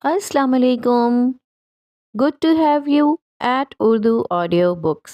Assalamu alaikum. Good to have you at Urdu Audio Books.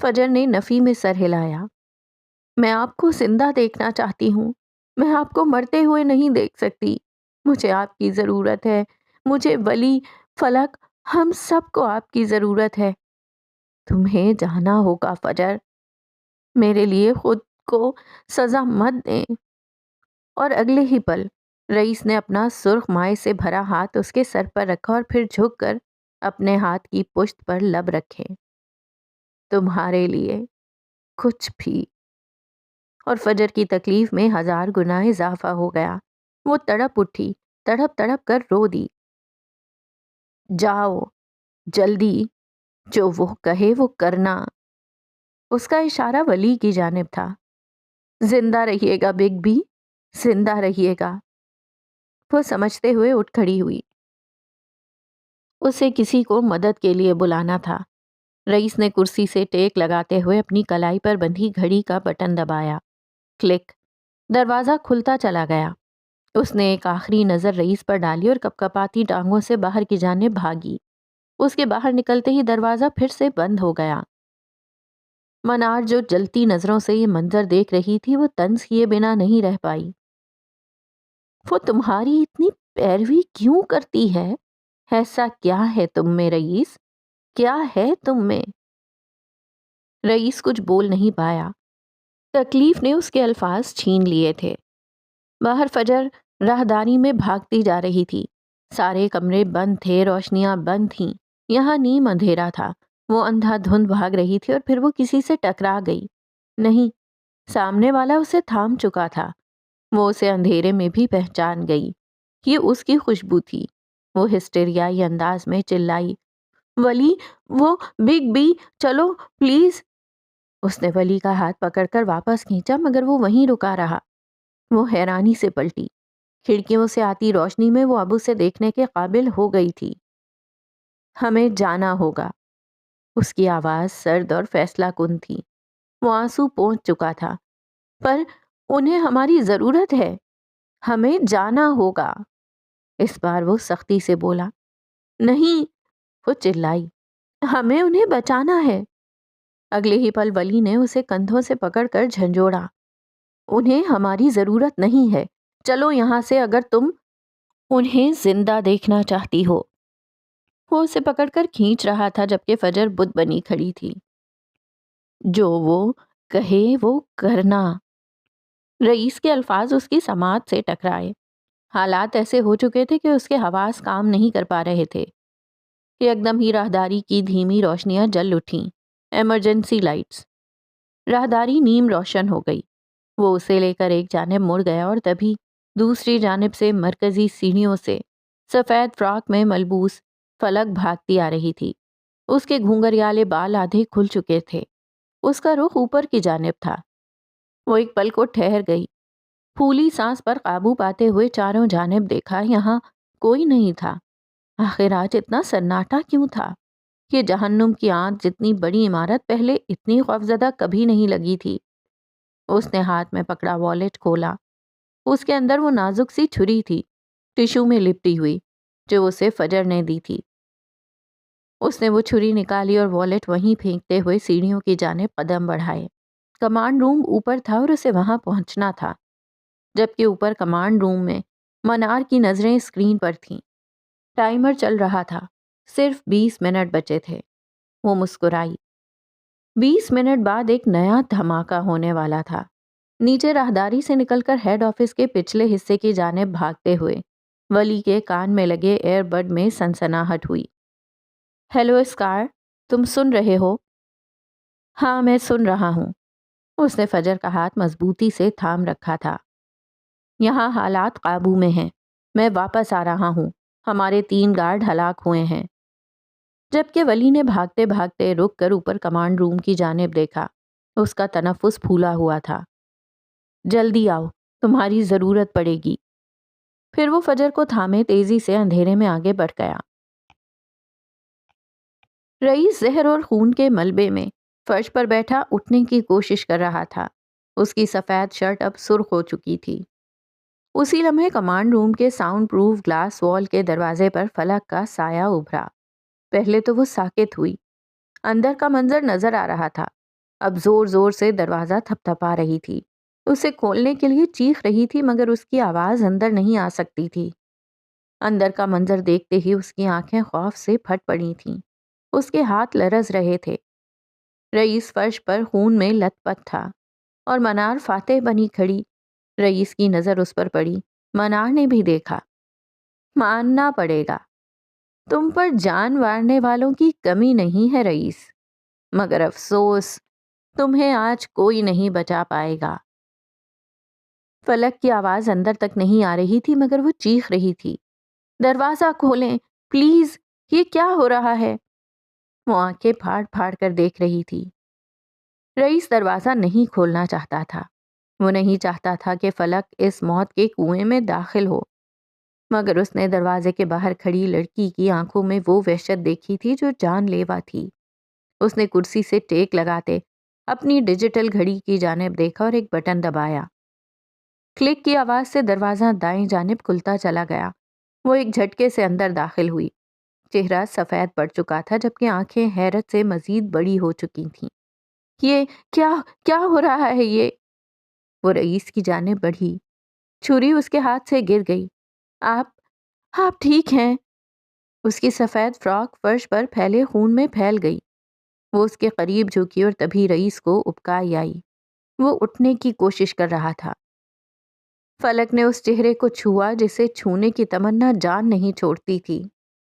فجر نے نفی میں سر ہلایا۔ میں آپ کو زندہ دیکھنا چاہتی ہوں، میں آپ کو مرتے ہوئے نہیں دیکھ سکتی۔ مجھے آپ کی ضرورت ہے، مجھے، ولی، فلک، ہم سب کو آپ کی ضرورت ہے۔ تمہیں جانا ہوگا فجر، میرے لیے خود کو سزا مت دیں۔ اور اگلے ہی پل رئیس نے اپنا سرخ مائع سے بھرا ہاتھ اس کے سر پر رکھا اور پھر جھک کر اپنے ہاتھ کی پشت پر لب رکھے۔ تمہارے لیے کچھ بھی۔ اور فجر کی تکلیف میں 1000 گنا اضافہ ہو گیا۔ وہ تڑپ اٹھی، تڑپ تڑپ کر رو دی۔ جاؤ جلدی، جو وہ کہے وہ کرنا۔ اس کا اشارہ ولی کی جانب تھا۔ زندہ رہیے گا بگ بی، زندہ رہیے گا۔ وہ سمجھتے ہوئے اٹھ کھڑی ہوئی۔ اسے کسی کو مدد کے لیے بلانا تھا۔ رئیس نے کرسی سے ٹیک لگاتے ہوئے اپنی کلائی پر بندھی گھڑی کا بٹن دبایا۔ کلک، دروازہ کھلتا چلا گیا۔ اس نے ایک آخری نظر رئیس پر ڈالی اور کپکپاتی ٹانگوں سے باہر کی جانب بھاگی۔ اس کے باہر نکلتے ہی دروازہ پھر سے بند ہو گیا۔ منار جو جلتی نظروں سے یہ منظر دیکھ رہی تھی وہ طنز کیے بنا نہیں رہ پائی۔ وہ تمہاری اتنی پیروی کیوں کرتی ہے؟ ایسا کیا ہے تم میں رئیس؟ کیا ہے تم میں؟ رئیس کچھ بول نہیں پایا۔ تکلیف نے اس کے الفاظ چھین لیے تھے۔ باہر فجر راہداری میں بھاگتی جا رہی تھی۔ سارے کمرے بند تھے، روشنیاں بند تھیں، یہاں نیم اندھیرا تھا۔ وہ اندھا دھند بھاگ رہی تھی اور پھر وہ کسی سے ٹکرا گئی۔ نہیں، سامنے والا اسے تھام چکا تھا۔ وہ اسے اندھیرے میں بھی پہچان گئی۔ یہ اس کی خوشبو تھی۔ وہ ہسٹریائی انداز میں چلائی، ولی، وہ بگ بی، چلو پلیز۔ اس نے ولی کا ہاتھ پکڑ کر واپس کھینچا مگر وہ وہیں رکا رہا۔ وہ حیرانی سے پلٹی۔ کھڑکیوں سے آتی روشنی میں وہ اب اسے دیکھنے کے قابل ہو گئی تھی۔ ہمیں جانا ہوگا۔ اس کی آواز سرد اور فیصلہ کن تھی۔ وہ آنسو پہنچ چکا تھا۔ پر انہیں ہماری ضرورت ہے، ہمیں جانا ہوگا۔ اس بار وہ سختی سے بولا۔ نہیں، وہ چلائی، ہمیں انہیں بچانا ہے۔ اگلے ہی پل ولی نے اسے کندھوں سے پکڑ کر جھنجھوڑا۔ انہیں ہماری ضرورت نہیں ہے، چلو یہاں سے اگر تم انہیں زندہ دیکھنا چاہتی ہو۔ وہ اسے پکڑ کر کھینچ رہا تھا جبکہ فجر بت بنی کھڑی تھی۔ جو وہ کہے وہ کرنا۔ رئیس کے الفاظ اس کی سماعت سے ٹکرائے۔ حالات ایسے ہو چکے تھے کہ اس کے حواس کام نہیں کر پا رہے تھے۔ یکدم ہی راہداری کی دھیمی روشنیاں جل اٹھیں، ایمرجنسی لائٹس۔ راہداری نیم روشن ہو گئی۔ وہ اسے لے کر ایک جانب مڑ گیا اور تبھی دوسری جانب سے مرکزی سیڑھیوں سے سفید فراک میں ملبوس فلک بھاگتی آ رہی تھی۔ اس کے گھونگھریالے بال آدھے کھل چکے تھے۔ اس کا رخ اوپر کی جانب تھا۔ وہ ایک پل کو ٹھہر گئی۔ پھولی سانس پر قابو پاتے ہوئے چاروں جانب دیکھا، یہاں کوئی نہیں تھا۔ آخر آج اتنا سناٹا کیوں تھا؟ یہ جہنم کی آنچ جتنی بڑی عمارت پہلے اتنی خوفزدہ کبھی نہیں لگی تھی۔ اس نے ہاتھ میں پکڑا والیٹ کھولا۔ اس کے اندر وہ نازک سی چھری تھی، ٹشو میں لپٹی ہوئی، جو اسے فجر نے دی تھی۔ اس نے وہ چھری نکالی اور والیٹ وہیں پھینکتے ہوئے سیڑھیوں کی جانب قدم بڑھائے۔ کمانڈ روم اوپر تھا اور اسے وہاں پہنچنا تھا۔ جبکہ اوپر کمانڈ روم میں منار کی نظریں اسکرین پر تھیں۔ ٹائمر چل رہا تھا، صرف 20 منٹ بچے تھے۔ وہ مسکرائی۔ 20 منٹ بعد ایک نیا دھماکہ ہونے والا تھا۔ نیچے راہداری سے نکل کر ہیڈ آفس کے پچھلے حصے کی جانب بھاگتے ہوئے ولی کے کان میں لگے ایئر بڈ میں سنسناہٹ ہوئی۔ ہیلو اسکار، تم سن رہے ہو؟ ہاں، میں سن رہا ہوں۔ اس نے فجر کا ہاتھ مضبوطی سے تھام رکھا تھا۔ یہاں حالات قابو میں ہیں، میں واپس آ رہا ہوں، ہمارے 3 گارڈ ہلاک ہوئے ہیں۔ جبکہ ولی نے بھاگتے بھاگتے رک کر اوپر کمانڈ روم کی جانب دیکھا۔ اس کا تنفس پھولا ہوا تھا۔ جلدی آؤ، تمہاری ضرورت پڑے گی۔ پھر وہ فجر کو تھامے تیزی سے اندھیرے میں آگے بڑھ گیا۔ رئیس زہر اور خون کے ملبے میں فرش پر بیٹھا اٹھنے کی کوشش کر رہا تھا۔ اس کی سفید شرٹ اب سرخ ہو چکی تھی۔ اسی لمحے کمانڈ روم کے ساؤنڈ پروف گلاس وال کے دروازے پر فلک کا سایہ ابھرا۔ پہلے تو وہ ساکت ہوئی۔ اندر کا منظر نظر آ رہا تھا۔ اب زور زور سے دروازہ تھپتھپا رہی تھی، اسے کھولنے کے لیے چیخ رہی تھی مگر اس کی آواز اندر نہیں آ سکتی تھی۔ اندر کا منظر دیکھتے ہی اس کی آنکھیں خوف سے پھٹ پڑی تھیں، اس کے ہاتھ لرز رہے تھے۔ رئیس فرش پر خون میں لت پت تھا اور منار فاتح بنی کھڑی۔ رئیس کی نظر اس پر پڑی، منار نے بھی دیکھا۔ ماننا پڑے گا، تم پر جان مارنے والوں کی کمی نہیں ہے رئیس، مگر افسوس تمہیں آج کوئی نہیں بچا پائے گا۔ فلک کی آواز اندر تک نہیں آ رہی تھی مگر وہ چیخ رہی تھی، دروازہ کھولیں پلیز، یہ کیا ہو رہا ہے؟ وہ آنکھیں پھاڑ پھاڑ کر دیکھ رہی تھی۔ رئیس دروازہ نہیں کھولنا چاہتا تھا، وہ نہیں چاہتا تھا کہ فلک اس موت کے کنویں میں داخل ہو، مگر اس نے دروازے کے باہر کھڑی لڑکی کی آنکھوں میں وہ وحشت دیکھی تھی جو جان لیوا تھی۔ اس نے کرسی سے ٹیک لگاتے اپنی ڈیجیٹل گھڑی کی جانب دیکھا اور ایک بٹن دبایا۔ کلک کی آواز سے دروازہ دائیں جانب کھلتا چلا گیا۔ وہ ایک جھٹکے سے اندر داخل ہوئی۔ چہرہ سفید پڑ چکا تھا جبکہ آنکھیں حیرت سے مزید بڑی ہو چکی تھیں۔ یہ کیا ہو رہا ہے یہ؟ وہ رئیس کی جانب بڑھی، چھری اس کے ہاتھ سے گر گئی۔ آپ ٹھیک ہیں؟ اس کی سفید فراک فرش پر پھیلے خون میں پھیل گئی۔ وہ اس کے قریب جھکی اور تبھی رئیس کو ابکائی آئی۔ وہ اٹھنے کی کوشش کر رہا تھا۔ فلک نے اس چہرے کو چھوا جسے چھونے کی تمنا جان نہیں چھوڑتی تھی۔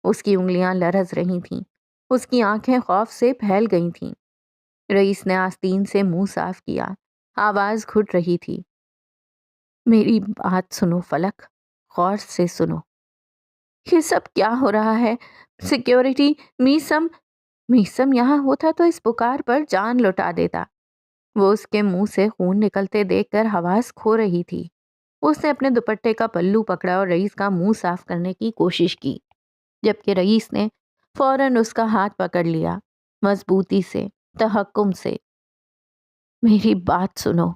اس کی انگلیاں لرز رہی تھیں، اس کی آنکھیں خوف سے پھیل گئی تھیں۔ رئیس نے آستین سے منہ صاف کیا، آواز گھٹ رہی تھی۔ میری بات سنو فلک، غور سے سنو۔ یہ سب کیا ہو رہا ہے؟ سیکیورٹی، میسم یہاں ہوتا تو اس پکار پر جان لٹا دیتا۔ وہ اس کے منہ سے خون نکلتے دیکھ کر حواس کھو رہی تھی۔ اس نے اپنے دوپٹے کا پلو پکڑا اور رئیس کا منہ صاف کرنے کی کوشش کی، جبکہ رئیس نے فوراً اس کا ہاتھ پکڑ لیا، مضبوطی سے، تحکم سے۔ میری بات سنو،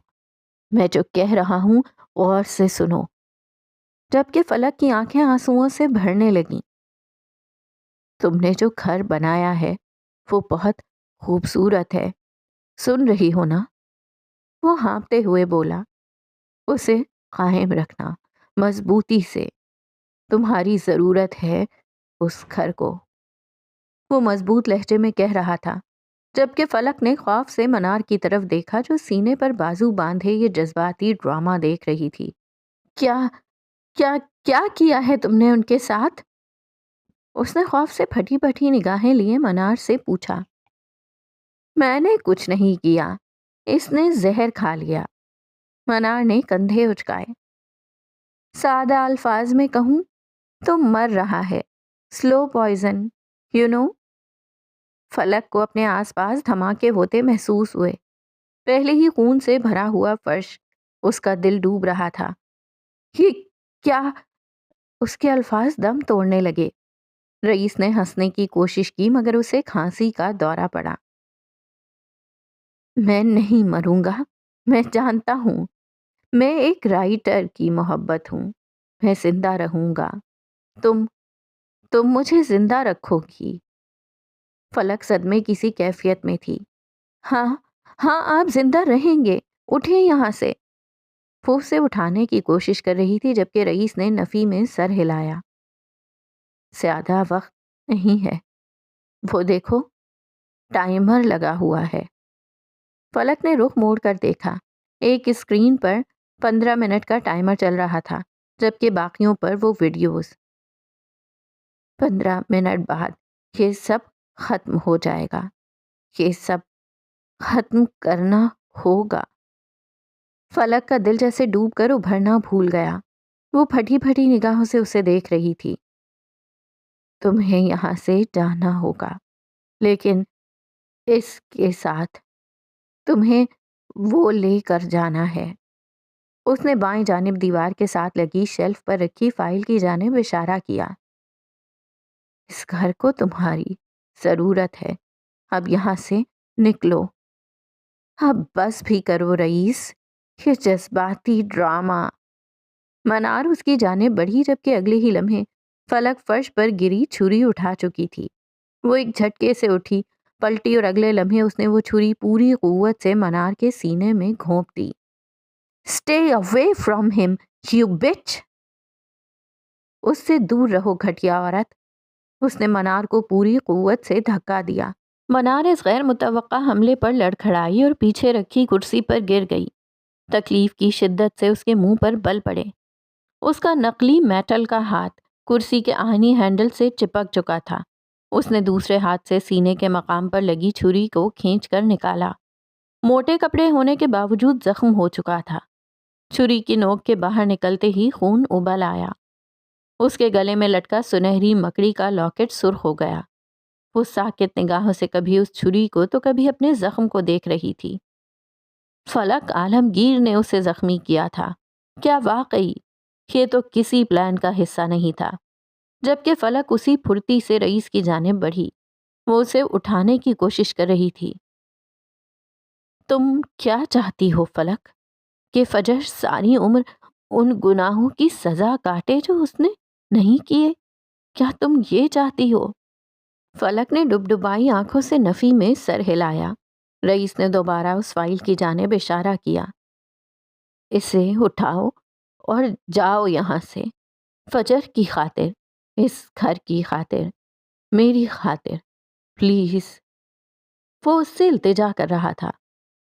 میں جو کہہ رہا ہوں غور سے سنو۔ جبکہ فلک کی آنکھیں آنسوؤں سے بھرنے لگیں۔ تم نے جو گھر بنایا ہے وہ بہت خوبصورت ہے، سن رہی ہو نا؟ وہ ہانپتے ہوئے بولا۔ اسے قائم رکھنا مضبوطی سے، تمہاری ضرورت ہے اس گھر کو۔ وہ مضبوط لہجے میں کہہ رہا تھا، جبکہ فلک نے خوف سے منار کی طرف دیکھا جو سینے پر بازو باندھے یہ جذباتی ڈرامہ دیکھ رہی تھی۔ کیا کیا ہے تم نے ان کے ساتھ؟ اس نے خوف سے پھٹی پھٹی نگاہیں لیے منار سے پوچھا۔ میں نے کچھ نہیں کیا، اس نے زہر کھا لیا۔ منار نے کندھے اچکائے۔ سادہ الفاظ میں کہوں تو مر رہا ہے، سلو پوائزن، یو نو۔ فلک کو اپنے آس پاس دھماکے ہوتے محسوس ہوئے۔ پہلے ہی خون سے بھرا ہوا فرش، اس کا دل ڈوب رہا تھا۔ یہ کیا؟ اس کے الفاظ دم توڑنے لگے۔ رئیس نے ہنسنے کی کوشش کی مگر اسے کھانسی کا دورہ پڑا۔ میں نہیں مروں گا، میں جانتا ہوں، میں ایک رائٹر کی محبت ہوں، میں زندہ رہوں گا، تم مجھے زندہ رکھو گی۔ فلک صدمے کسی کیفیت میں تھی۔ ہاں آپ زندہ رہیں گے، اٹھیں یہاں سے۔ وہ اسے اٹھانے کی کوشش کر رہی تھی جبکہ رئیس نے نفی میں سر ہلایا۔ زیادہ وقت نہیں ہے، وہ دیکھو ٹائمر لگا ہوا ہے۔ فلک نے رخ موڑ کر دیکھا۔ ایک اسکرین پر 15 منٹ کا ٹائمر چل رہا تھا جبکہ باقیوں پر وہ ویڈیوز۔ 15 منٹ بعد یہ سب ختم ہو جائے گا، یہ سب ختم کرنا ہوگا۔ فلک کا دل جیسے ڈوب کر ابھرنا بھول گیا۔ وہ پھٹی پھٹی نگاہوں سے اسے دیکھ رہی تھی۔ تمہیں یہاں سے جانا ہوگا، لیکن اس کے ساتھ تمہیں وہ لے کر جانا ہے۔ اس نے بائیں جانب دیوار کے ساتھ لگی شیلف پر رکھی فائل کی جانب اشارہ کیا۔ اس گھر کو تمہاری ضرورت ہے، اب یہاں سے نکلو۔ اب بس بھی کرو رئیس، یہ جذباتی ڈرامہ۔ منار اس کی جانب بڑھی جبکہ اگلے ہی لمحے فلک فرش پر گری چھری اٹھا چکی تھی۔ وہ ایک جھٹکے سے اٹھی، پلٹی اور اگلے لمحے اس نے وہ چھری پوری قوت سے منار کے سینے میں گھونپ دی۔ "Stay away from him, you bitch!" اس سے دور رہو گھٹیا عورت۔ اس نے منار کو پوری قوت سے دھکا دیا۔ منار اس غیر متوقع حملے پر لڑکھڑائی اور پیچھے رکھی کرسی پر گر گئی۔ تکلیف کی شدت سے اس کے منہ پر بل پڑے۔ اس کا نقلی میٹل کا ہاتھ کرسی کے آہنی ہینڈل سے چپک چکا تھا۔ اس نے دوسرے ہاتھ سے سینے کے مقام پر لگی چھری کو کھینچ کر نکالا۔ موٹے کپڑے ہونے کے باوجود زخم ہو چکا تھا۔ چھری کی نوک کے باہر نکلتے ہی خون ابل آیا۔ اس کے گلے میں لٹکا سنہری مکڑی کا لاکٹ سرخ ہو گیا۔ وہ ساکت نگاہوں سے کبھی اس چھری کو تو کبھی اپنے زخم کو دیکھ رہی تھی۔ فلک عالمگیر نے اسے زخمی کیا تھا۔ کیا واقعی؟ یہ تو کسی پلان کا حصہ نہیں تھا۔ جبکہ فلک اسی پھرتی سے رئیس کی جانب بڑھی۔ وہ اسے اٹھانے کی کوشش کر رہی تھی۔ تم کیا چاہتی ہو فلک؟ کہ فجر ساری عمر ان گناہوں کی سزا کاٹے جو اس نے نہیں کیے؟ کیا تم یہ چاہتی ہو؟ فلک نے ڈبڈبائی آنکھوں سے نفی میں سر ہلایا۔ رئیس نے دوبارہ اس فائل کی جانب اشارہ کیا۔ اسے اٹھاؤ اور جاؤ یہاں سے، فجر کی خاطر، اس گھر کی خاطر، میری خاطر، پلیز۔ وہ اس سے التجا کر رہا تھا۔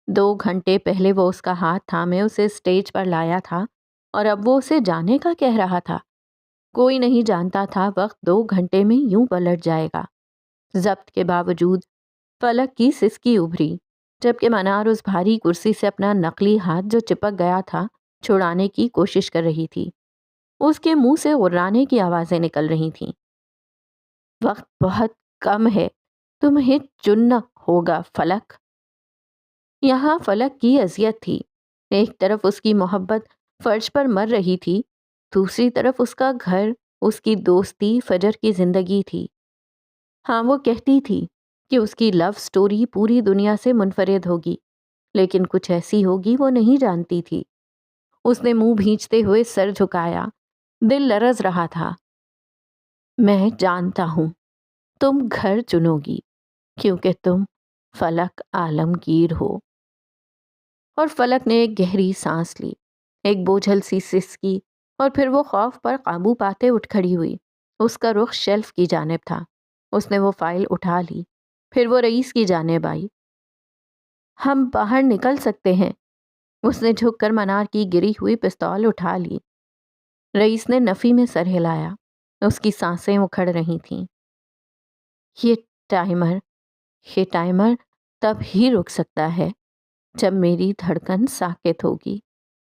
2 گھنٹے پہلے وہ اس کا ہاتھ تھامے اسے اسٹیج پر لایا تھا اور اب وہ اسے جانے کا کہہ رہا تھا۔ کوئی نہیں جانتا تھا وقت 2 گھنٹے میں یوں پلٹ جائے گا۔ ضبط کے باوجود فلک کی سسکی ابھری جبکہ منار اس بھاری کرسی سے اپنا نقلی ہاتھ جو چپک گیا تھا چھڑانے کی کوشش کر رہی تھی۔ اس کے منہ سے غرانے کی آوازیں نکل رہی تھیں۔ وقت بہت کم ہے، تمہیں چننا ہوگا فلک۔ یہاں فلک کی اذیت تھی۔ ایک طرف اس کی محبت فرش پر مر رہی تھی، دوسری طرف اس کا گھر، اس کی دوستی، فجر کی زندگی تھی۔ ہاں، وہ کہتی تھی کہ اس کی لو سٹوری پوری دنیا سے منفرد ہوگی، لیکن کچھ ایسی ہوگی وہ نہیں جانتی تھی۔ اس نے منہ بھینچتے ہوئے سر جھکایا، دل لرز رہا تھا۔ میں جانتا ہوں تم گھر چنو گی کیونکہ تم فلک عالمگیر ہو۔ اور فلک نے ایک گہری سانس لی، ایک بوجھل سی سسکی، اور پھر وہ خوف پر قابو پاتے اٹھ کھڑی ہوئی۔ اس کا رخ شیلف کی جانب تھا۔ اس نے وہ فائل اٹھا لی، پھر وہ رئیس کی جانب آئی۔ ہم باہر نکل سکتے ہیں۔ اس نے جھک کر منار کی گری ہوئی پستول اٹھا لی۔ رئیس نے نفی میں سر ہلایا۔ اس کی سانسیں اکھڑ رہی تھیں۔ یہ ٹائمر تب ہی رک سکتا ہے جب میری دھڑکن ساکت ہوگی،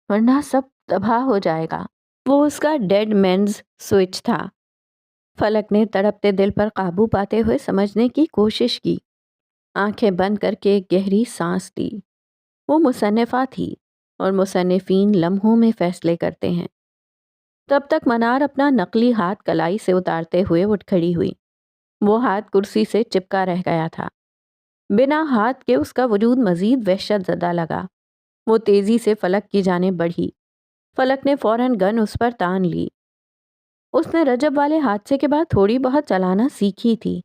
ورنہ سب تباہ ہو جائے گا۔ وہ اس کا ڈیڈ مینز سوئچ تھا۔ فلک نے تڑپتے دل پر قابو پاتے ہوئے سمجھنے کی کوشش کی۔ آنکھیں بند کر کے ایک گہری سانس لی۔ وہ مصنفہ تھی اور مصنفین لمحوں میں فیصلے کرتے ہیں۔ تب تک منار اپنا نقلی ہاتھ کلائی سے اتارتے ہوئے اٹھ کھڑی ہوئی۔ وہ ہاتھ کرسی سے چپکا رہ گیا تھا۔ بنا ہاتھ کے اس کا وجود مزید وحشت زدہ لگا۔ وہ تیزی سے فلک کی جانب بڑھی۔ فلک نے فوراً گن اس پر تان لی۔ اس نے رجب والے حادثے کے بعد تھوڑی بہت چلانا سیکھی تھی۔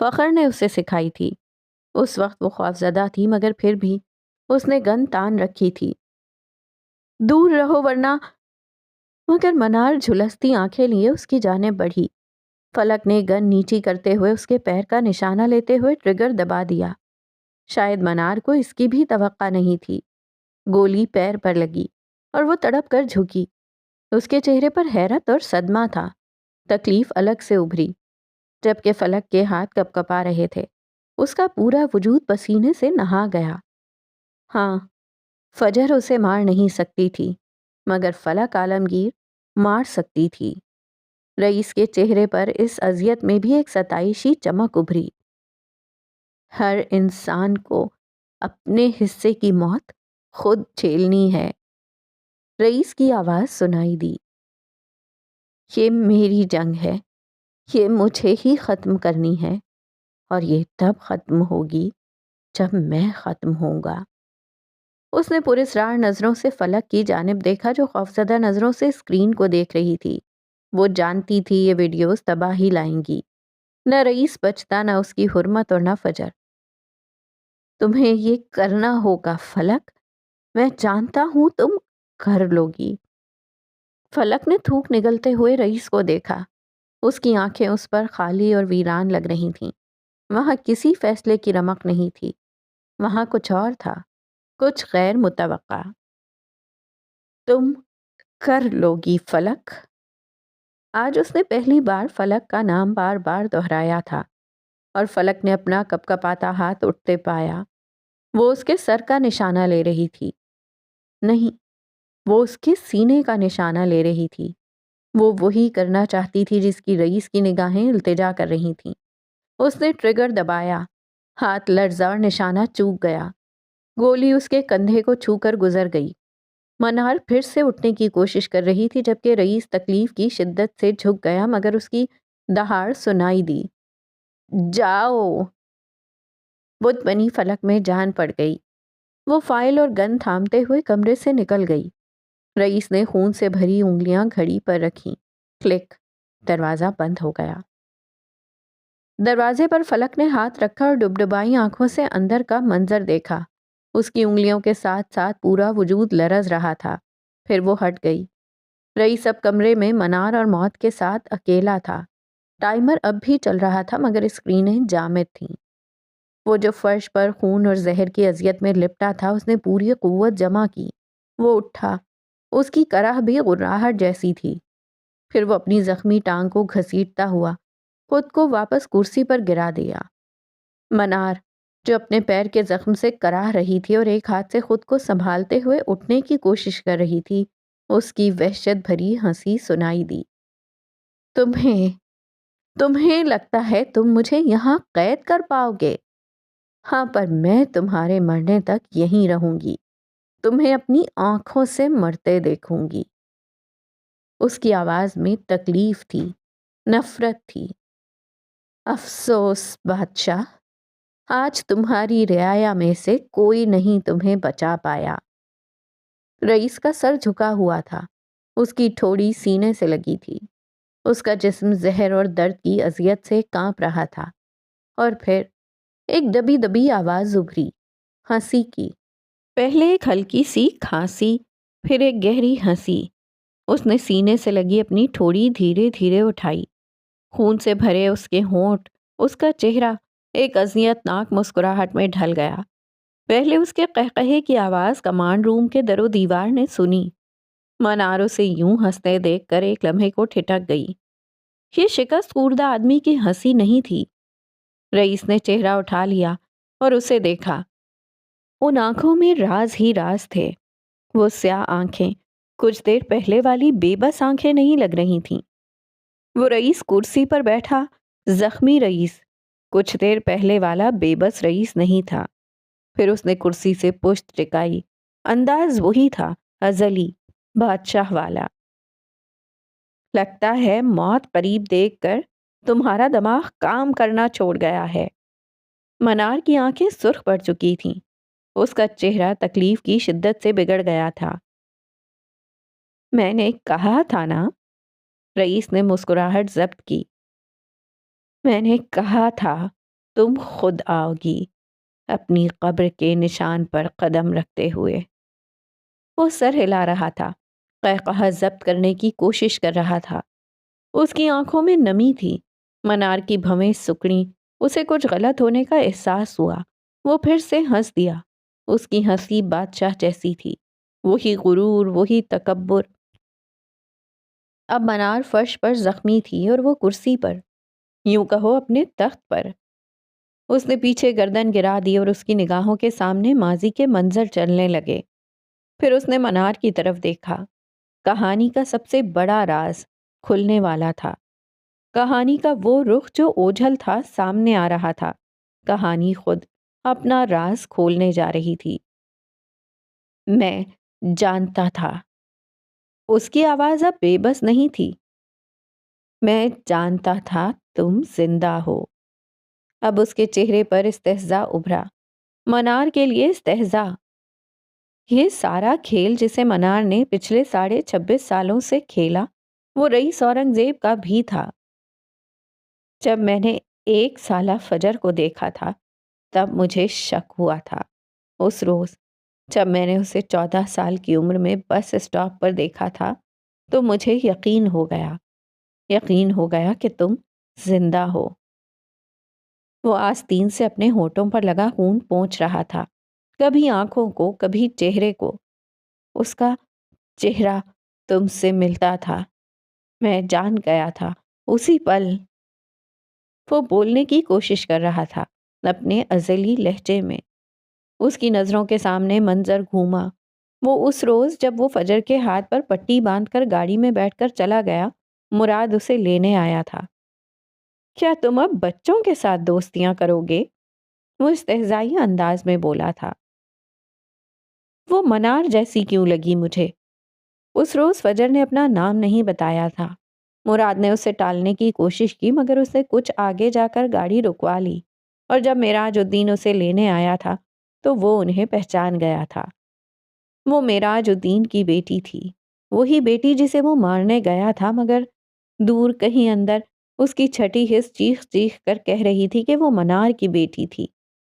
فخر نے اسے سکھائی تھی۔ اس وقت وہ خوفزدہ تھی مگر پھر بھی اس نے گن تان رکھی تھی۔ دور رہو ورنہ۔ مگر منار جھلستی آنکھیں لیے اس کی جانب بڑھی۔ فلک نے گن نیچی کرتے ہوئے اس کے پیر کا نشانہ لیتے ہوئے ٹریگر دبا دیا۔ شاید منار کو اس کی بھی توقع نہیں تھی۔ گولی پیر پر لگی اور وہ تڑپ کر جھکی۔ اس کے چہرے پر حیرت اور صدمہ تھا۔ تکلیف الگ سے ابھری جبکہ فلک کے ہاتھ کپ کپا رہے تھے۔ اس کا پورا وجود پسینے سے نہا گیا۔ ہاں، فجر اسے مار نہیں سکتی تھی مگر فلک عالمگیر مار سکتی تھی۔ رئیس کے چہرے پر اس اذیت میں بھی ایک ستائشی چمک ابھری۔ ہر انسان کو اپنے حصے کی موت خود جھیلنی ہے۔ رئیس کی آواز سنائی دی۔ یہ میری جنگ ہے، یہ مجھے ہی ختم کرنی ہے، اور یہ تب ختم ہوگی جب میں ختم ہوں گا۔ اس نے پراسرار نظروں سے فلک کی جانب دیکھا جو خوفزدہ نظروں سے اسکرین کو دیکھ رہی تھی۔ وہ جانتی تھی یہ ویڈیوز تباہی لائیں گی۔ نہ رئیس بچتا، نہ اس کی حرمت اور نہ فجر۔ تمہیں یہ کرنا ہوگا فلک، میں جانتا ہوں تم کر لوگی۔ فلک نے تھوک نگلتے ہوئے رئیس کو دیکھا۔ اس کی آنکھیں اس پر خالی اور ویران لگ رہی تھیں۔ وہاں کسی فیصلے کی رمق نہیں تھی، وہاں کچھ اور تھا، کچھ غیر متوقع۔ تم کر لوگی فلک۔ آج اس نے پہلی بار فلک کا نام بار بار دہرایا تھا، اور فلک نے اپنا کپ کپاتا ہاتھ اٹھتے پایا۔ وہ اس کے سر کا نشانہ لے رہی تھی، نہیں، وہ اس کے سینے کا نشانہ لے رہی تھی۔ وہ وہی کرنا چاہتی تھی جس کی رئیس کی نگاہیں التجا کر رہی تھیں۔ اس نے ٹریگر دبایا، ہاتھ لرزا اور نشانہ چوک گیا۔ گولی اس کے کندھے کو چھو کر گزر گئی۔ منار پھر سے اٹھنے کی کوشش کر رہی تھی جبکہ رئیس تکلیف کی شدت سے جھک گیا، مگر اس کی دہاڑ سنائی دی۔ جاؤ! بت بنی فلک میں جان پڑ گئی۔ وہ فائل اور گن تھامتے ہوئے کمرے سے نکل گئی۔ رئیس نے خون سے بھری انگلیاں گھڑی پر رکھیں۔ کلک! دروازہ بند ہو گیا۔ دروازے پر فلک نے ہاتھ رکھا اور ڈبڈبائی آنکھوں سے اندر کا منظر دیکھا۔ اس کی انگلیوں کے ساتھ ساتھ پورا وجود لرز رہا تھا۔ پھر وہ ہٹ گئی۔ رئیس اب کمرے میں منار اور موت کے ساتھ اکیلا تھا۔ ٹائمر اب بھی چل رہا تھا مگر اسکرینیں جامد تھیں۔ وہ جو فرش پر خون اور زہر کی اذیت میں لپٹا تھا، اس نے پوری قوت جمع کی۔ وہ اٹھا۔ اس کی کرہ بھی غراہٹ جیسی تھی۔ پھر وہ اپنی زخمی ٹانگ کو گھسیٹتا ہوا خود کو واپس کرسی پر گرا دیا۔ منار، جو اپنے پیر کے زخم سے کراہ رہی تھی اور ایک ہاتھ سے خود کو سنبھالتے ہوئے اٹھنے کی کوشش کر رہی تھی، اس کی وحشت بھری ہنسی سنائی دی۔ تمہیں لگتا ہے تم مجھے یہاں قید کر پاؤ گے؟ ہاں، پر میں تمہارے مرنے تک یہیں رہوں گی، تمہیں اپنی آنکھوں سے مرتے دیکھوں گی۔ اس کی آواز میں تکلیف تھی، نفرت تھی۔ افسوس بادشاہ، آج تمہاری رعایا میں سے کوئی نہیں تمہیں بچا پایا۔ رئیس کا سر جھکا ہوا تھا، اس کی ٹھوڑی سینے سے لگی تھی، اس کا جسم زہر اور درد کی اذیت سے کانپ رہا تھا۔ اور پھر ایک دبی دبی آواز ابھری، ہنسی کی۔ پہلے ایک ہلکی سی کھانسی، پھر ایک گہری ہنسی۔ اس نے سینے سے لگی اپنی ٹھوڑی دھیرے دھیرے اٹھائی۔ خون سے بھرے اس کے ہونٹ، اس کا چہرہ ایک اذیت ناک مسکراہٹ میں ڈھل گیا۔ پہلے اس کے قہقہے کی آواز کمانڈ روم کے در و دیوار نے سنی۔ منار اسے یوں ہنستے دیکھ کر ایک لمحے کو ٹھٹک گئی۔ یہ شکست خوردہ آدمی کی ہنسی نہیں تھی۔ رئیس نے چہرہ اٹھا لیا اور اسے دیکھا۔ ان آنکھوں میں راز ہی راز تھے۔ وہ سیاہ آنکھیں کچھ دیر پہلے والی بے بس آنکھیں نہیں لگ رہی تھیں۔ وہ رئیس کرسی پر بیٹھا زخمی رئیس کچھ دیر پہلے والا بے بس رئیس نہیں تھا۔ پھر اس نے کرسی سے پشت ٹکائی۔ انداز وہی تھا، ازلی، بادشاہ والا۔ لگتا ہے موت قریب دیکھ کر تمہارا دماغ کام کرنا چھوڑ گیا ہے۔ منار کی آنکھیں سرخ پڑ چکی تھیں۔ اس کا چہرہ تکلیف کی شدت سے بگڑ گیا تھا۔ میں نے کہا تھا نا، رئیس نے مسکراہٹ ضبط کی، میں نے کہا تھا تم خود آؤ گی، اپنی قبر کے نشان پر قدم رکھتے ہوئے۔ وہ سر ہلا رہا تھا، قہقہہ ضبط کرنے کی کوشش کر رہا تھا۔ اس کی آنکھوں میں نمی تھی۔ منار کی بھویں سکڑیں۔ اسے کچھ غلط ہونے کا احساس ہوا۔ وہ پھر سے ہنس دیا۔ اس کی ہنسی بادشاہ جیسی تھی، وہی غرور، وہی تکبر۔ اب منار فرش پر زخمی تھی اور وہ کرسی پر، یوں کہو اپنے تخت پر۔ اس نے پیچھے گردن گرا دی اور اس کی نگاہوں کے سامنے ماضی کے منظر چلنے لگے۔ پھر اس نے منار کی طرف دیکھا۔ کہانی کا سب سے بڑا راز کھلنے والا تھا۔ کہانی کا وہ رخ جو اوجھل تھا سامنے آ رہا تھا۔ کہانی خود اپنا راز کھولنے جا رہی تھی۔ میں جانتا تھا۔ اس کی آواز اب بے بس نہیں تھی۔ میں جانتا تھا تم زندہ ہو۔ اب اس کے چہرے پر استہزاء ابھرا۔ منار کے لیے استہزاء۔ یہ سارا کھیل جسے منار نے پچھلے 26.5 سالوں سے کھیلا، وہ رئیس اورنگزیب کا بھی تھا۔ جب میں نے 1 سالہ فجر کو دیکھا تھا تب مجھے شک ہوا تھا۔ اس روز جب میں نے اسے 14 سال کی عمر میں بس اسٹاپ پر دیکھا تھا تو مجھے یقین ہو گیا کہ تم زندہ ہو۔ وہ آستین سے اپنے ہونٹوں پر لگا خون پونچھ رہا تھا، کبھی آنکھوں کو، کبھی چہرے کو۔ اس کا چہرہ تم سے ملتا تھا۔ میں جان گیا تھا اسی پل۔ وہ بولنے کی کوشش کر رہا تھا اپنے ازلی لہجے میں۔ اس کی نظروں کے سامنے منظر گھوما، وہ اس روز جب وہ فجر کے ہاتھ پر پٹی باندھ کر گاڑی میں بیٹھ کر چلا گیا۔ مراد اسے لینے آیا تھا۔ کیا تم اب بچوں کے ساتھ دوستیاں کرو گے؟ وہ استہزائی انداز میں بولا تھا۔ وہ منار جیسی کیوں لگی مجھے؟ اس روز فجر نے اپنا نام نہیں بتایا تھا۔ مراد نے اسے ٹالنے کی کوشش کی مگر اسے کچھ آگے جا کر گاڑی رکوا لی، اور جب معراج الدین اسے لینے آیا تھا تو وہ انہیں پہچان گیا تھا۔ وہ معراج الدین کی بیٹی تھی، وہی بیٹی جسے وہ مارنے گیا تھا، مگر دور کہیں اندر اس کی چھٹی حس چیخ چیخ کر کہہ رہی تھی کہ وہ منار کی بیٹی تھی،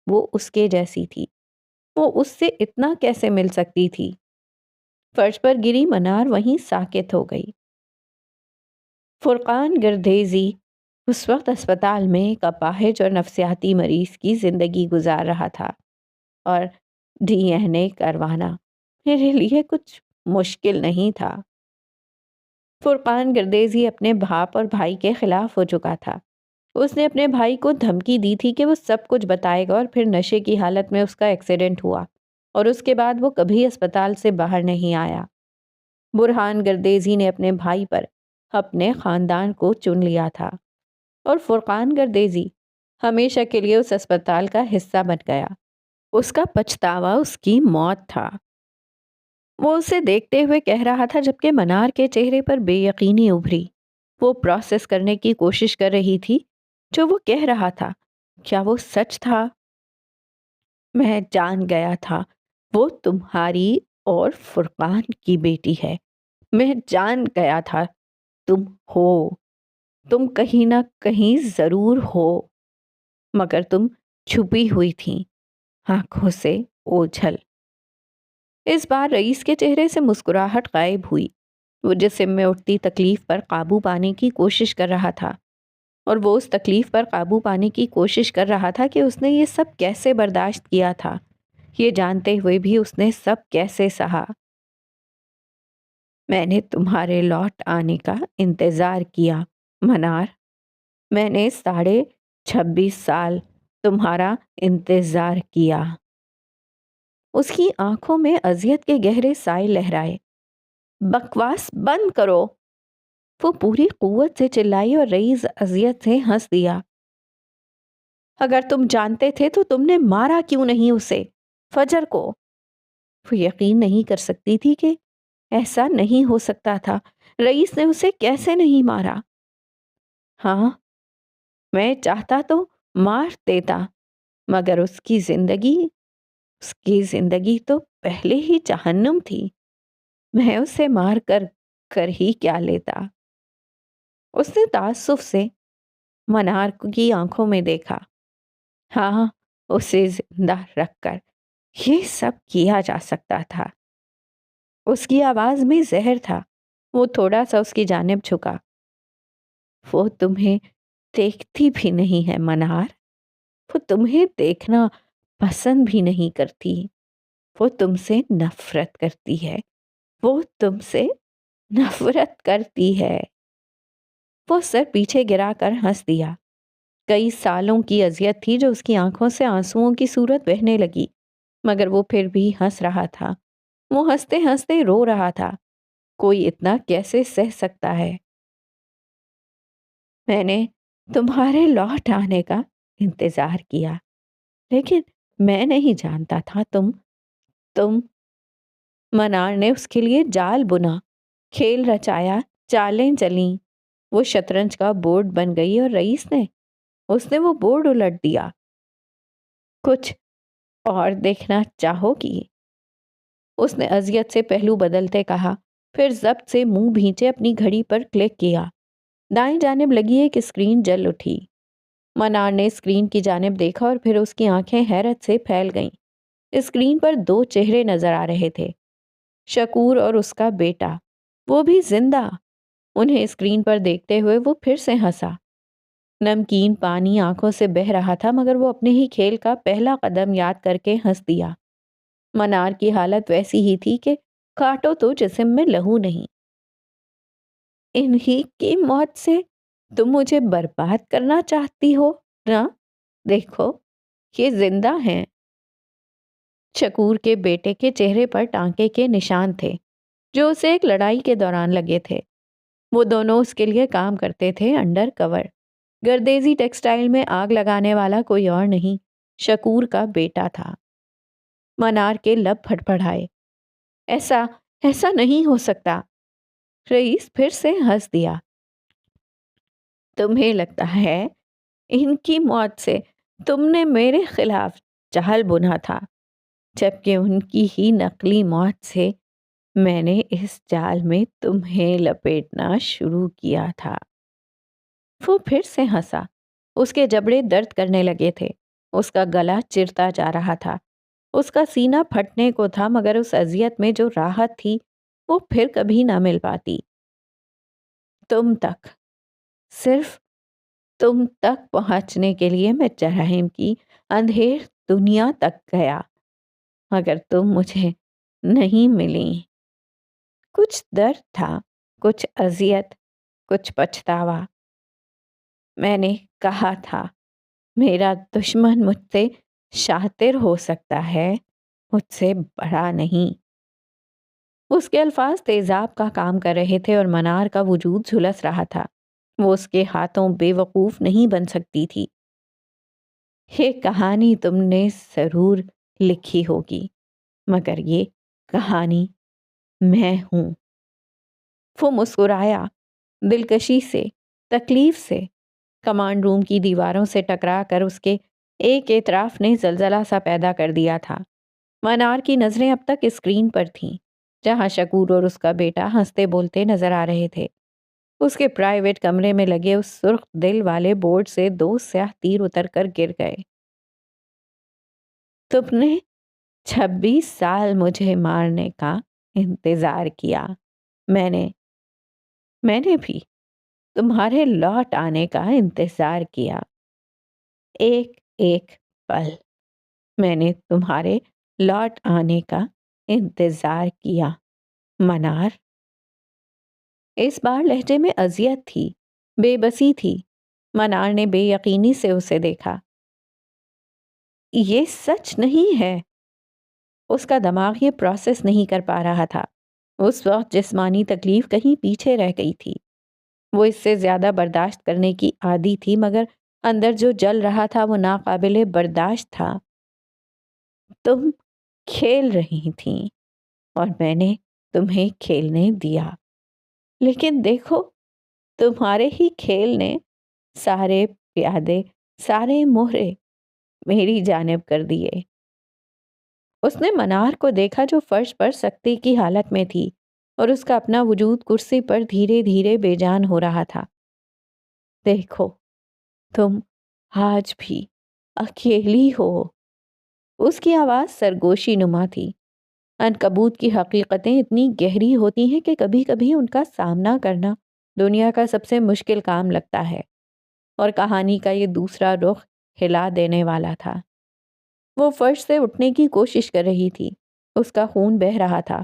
وہ اس کے جیسی تھی، وہ اس سے اتنا کیسے مل سکتی تھی؟ فرش پر گری منار وہیں ساکت ہو گئی۔ فرقان گردیزی اس وقت اسپتال میں ایک اپاہج اور نفسیاتی مریض کی زندگی گزار رہا تھا، اور ڈی این اے کروانا میرے لیے کچھ مشکل نہیں تھا۔ فرقان گردیزی اپنے باپ اور بھائی کے خلاف ہو چکا تھا۔ اس نے اپنے بھائی کو دھمکی دی تھی کہ وہ سب کچھ بتائے گا، اور پھر نشے کی حالت میں اس کا ایکسیڈنٹ ہوا اور اس کے بعد وہ کبھی اسپتال سے باہر نہیں آیا۔ برہان گردیزی نے اپنے بھائی پر اپنے خاندان کو چن لیا تھا، اور فرقان گردیزی ہمیشہ کے لیے اس اسپتال کا حصہ بن گیا۔ اس کا پچھتاوا اس کی موت تھا۔ وہ اسے دیکھتے ہوئے کہہ رہا تھا جبکہ منار کے چہرے پر بے یقینی ابھری۔ وہ پروسیس کرنے کی کوشش کر رہی تھی جو وہ کہہ رہا تھا۔ کیا وہ سچ تھا؟ میں جان گیا تھا وہ تمہاری اور فرقان کی بیٹی ہے۔ میں جان گیا تھا تم ہو، تم کہیں نہ کہیں ضرور ہو، مگر تم چھپی ہوئی تھیں آنکھوں سے اوجھل۔ اس بار رئیس کے چہرے سے مسکراہٹ غائب ہوئی۔ وہ جسم میں اٹھتی تکلیف پر قابو پانے کی کوشش کر رہا تھا، اور وہ اس تکلیف پر قابو پانے کی کوشش کر رہا تھا کہ اس نے یہ سب کیسے برداشت کیا تھا، یہ جانتے ہوئے بھی اس نے سب کیسے سہا۔ میں نے تمہارے لوٹ آنے کا انتظار کیا منار، میں نے 26.5 سال تمہارا انتظار کیا۔ اس کی آنکھوں میں اذیت کے گہرے سائے لہرائے۔ بکواس بند کرو، وہ پوری قوت سے چلائی، اور رئیس اذیت سے ہنس دیا۔ اگر تم جانتے تھے تو تم نے مارا کیوں نہیں اسے، فجر کو؟ وہ یقین نہیں کر سکتی تھی کہ ایسا نہیں ہو سکتا تھا۔ رئیس نے اسے کیسے نہیں مارا؟ ہاں، میں چاہتا تو مار دیتا، مگر اس کی زندگی تو پہلے ہی جہنم تھی۔ میں اسے مار کر ہی کیا لیتا؟ اس نے تعصب سے منار کی آنکھوں میں دیکھا۔ ہاں، اسے زندہ رکھ کر یہ سب کیا جا سکتا تھا۔ اس کی آواز میں زہر تھا۔ وہ تھوڑا سا اس کی جانب جھکا۔ وہ تمہیں دیکھتی بھی نہیں ہے منار، وہ تمہیں دیکھنا پسند بھی نہیں کرتی، وہ تم سے نفرت کرتی ہے، وہ تم سے نفرت کرتی ہے۔ وہ سر پیچھے گرا کر ہنس دیا۔ کئی سالوں کی اذیت تھی جو اس کی آنکھوں سے آنسوؤں کی صورت بہنے لگی، مگر وہ پھر بھی ہنس رہا تھا۔ وہ ہنستے ہنستے رو رہا تھا۔ کوئی اتنا کیسے سہ سکتا ہے؟ میں نے تمہارے لوٹ آنے کا انتظار کیا، لیکن میں نہیں جانتا تھا تم منار نے اس کے لیے جال بنا، کھیل رچایا، چالیں چلیں۔ وہ شطرنج کا بورڈ بن گئی، اور رئیس نے وہ بورڈ الٹ دیا۔ کچھ اور دیکھنا چاہو گی؟ اس نے اذیت سے پہلو بدلتے کہا، پھر ضبط سے منہ بھینچے اپنی گھڑی پر کلک کیا۔ دائیں جانب لگی ایک اسکرین جل اٹھی۔ منار نے اسکرین کی جانب دیکھا اور پھر اس کی آنکھیں حیرت سے پھیل گئیں۔ اسکرین پر دو چہرے نظر آ رہے تھے، شکور اور اس کا بیٹا، وہ بھی زندہ۔ انہیں اسکرین پر دیکھتے ہوئے وہ پھر سے ہنسا۔ نمکین پانی آنکھوں سے بہہ رہا تھا مگر وہ اپنے ہی کھیل کا پہلا قدم یاد کر کے ہنس دیا۔ منار کی حالت ویسی ہی تھی کہ کاٹو تو جسم میں لہو نہیں۔ انہی کی موت سے تم مجھے برباد کرنا چاہتی ہو نا؟ دیکھو یہ زندہ ہیں۔ شکور کے بیٹے کے چہرے پر ٹانکے کے نشان تھے جو اسے ایک لڑائی کے دوران لگے تھے۔ وہ دونوں اس کے لیے کام کرتے تھے انڈر کور۔ گردیزی ٹیکسٹائل میں آگ لگانے والا کوئی اور نہیں، شکور کا بیٹا تھا۔ منار کے لب پھڑپڑائے۔ ایسا نہیں ہو سکتا۔ رئیس پھر سے ہنس دیا۔ تمہیں لگتا ہے ان کی موت سے تم نے میرے خلاف جال بنا تھا، جبکہ ان کی ہی نقلی موت سے میں نے اس جال میں تمہیں لپیٹنا شروع کیا تھا۔ وہ پھر سے ہنسا۔ اس کے جبڑے درد کرنے لگے تھے، اس کا گلا چرتا جا رہا تھا، اس کا سینہ پھٹنے کو تھا، مگر اس اذیت میں جو راحت تھی وہ پھر کبھی نہ مل پاتی۔ تم تک، صرف تم تک پہنچنے کے لیے میں جراحم کی اندھیر دنیا تک گیا، مگر تم مجھے نہیں ملی۔ کچھ درد تھا، کچھ اذیت، کچھ پچھتاوا۔ میں نے کہا تھا میرا دشمن مجھ سے شاطر ہو سکتا ہے، مجھ سے بڑا نہیں۔ اس کے الفاظ تیزاب کا کام کر رہے تھے اور منار کا وجود جھلس رہا تھا۔ وہ اس کے ہاتھوں بے وقوف نہیں بن سکتی تھی۔ یہ کہانی تم نے ضرور لکھی ہوگی، مگر یہ کہانی میں ہوں۔ وہ مسکرایا، دلکشی سے، تکلیف سے۔ کمانڈ روم کی دیواروں سے ٹکرا کر اس کے ایک اعتراف نے زلزلہ سا پیدا کر دیا تھا۔ منار کی نظریں اب تک اسکرین پر تھیں، جہاں شکور اور اس کا بیٹا ہنستے بولتے نظر آ رہے تھے۔ اس کے پرائیویٹ کمرے میں لگے اس سرخ دل والے بورڈ سے دو سیاہ تیر اتر کر گر گئے۔ تم نے 26 سال مجھے مارنے کا انتظار کیا، میں نے بھی تمہارے لوٹ آنے کا انتظار کیا۔ ایک ایک پل میں نے تمہارے لوٹ آنے کا انتظار کیا، منار۔ اس بار لہجے میں اذیت تھی، بے بسی تھی۔ منار نے بے یقینی سے اسے دیکھا۔ یہ سچ نہیں ہے۔ اس کا دماغ یہ پروسیس نہیں کر پا رہا تھا۔ اس وقت جسمانی تکلیف کہیں پیچھے رہ گئی تھی۔ وہ اس سے زیادہ برداشت کرنے کی عادی تھی، مگر اندر جو جل رہا تھا وہ ناقابل برداشت تھا۔ تم کھیل رہی تھیں اور میں نے تمہیں کھیلنے دیا، لیکن دیکھو تمہارے ہی کھیل نے سارے پیادے، سارے مہرے میری جانب کر دیے۔ اس نے منار کو دیکھا جو فرش پر سکتے کی حالت میں تھی اور اس کا اپنا وجود کرسی پر دھیرے دھیرے بے جان ہو رہا تھا۔ دیکھو تم آج بھی اکیلی ہو۔ اس کی آواز سرگوشی نما تھی۔ عنکبوت کی حقیقتیں اتنی گہری ہوتی ہیں کہ کبھی کبھی ان کا سامنا کرنا دنیا کا سب سے مشکل کام لگتا ہے، اور کہانی کا یہ دوسرا رخ ہلا دینے والا تھا۔ وہ فرش سے اٹھنے کی کوشش کر رہی تھی، اس کا خون بہہ رہا تھا۔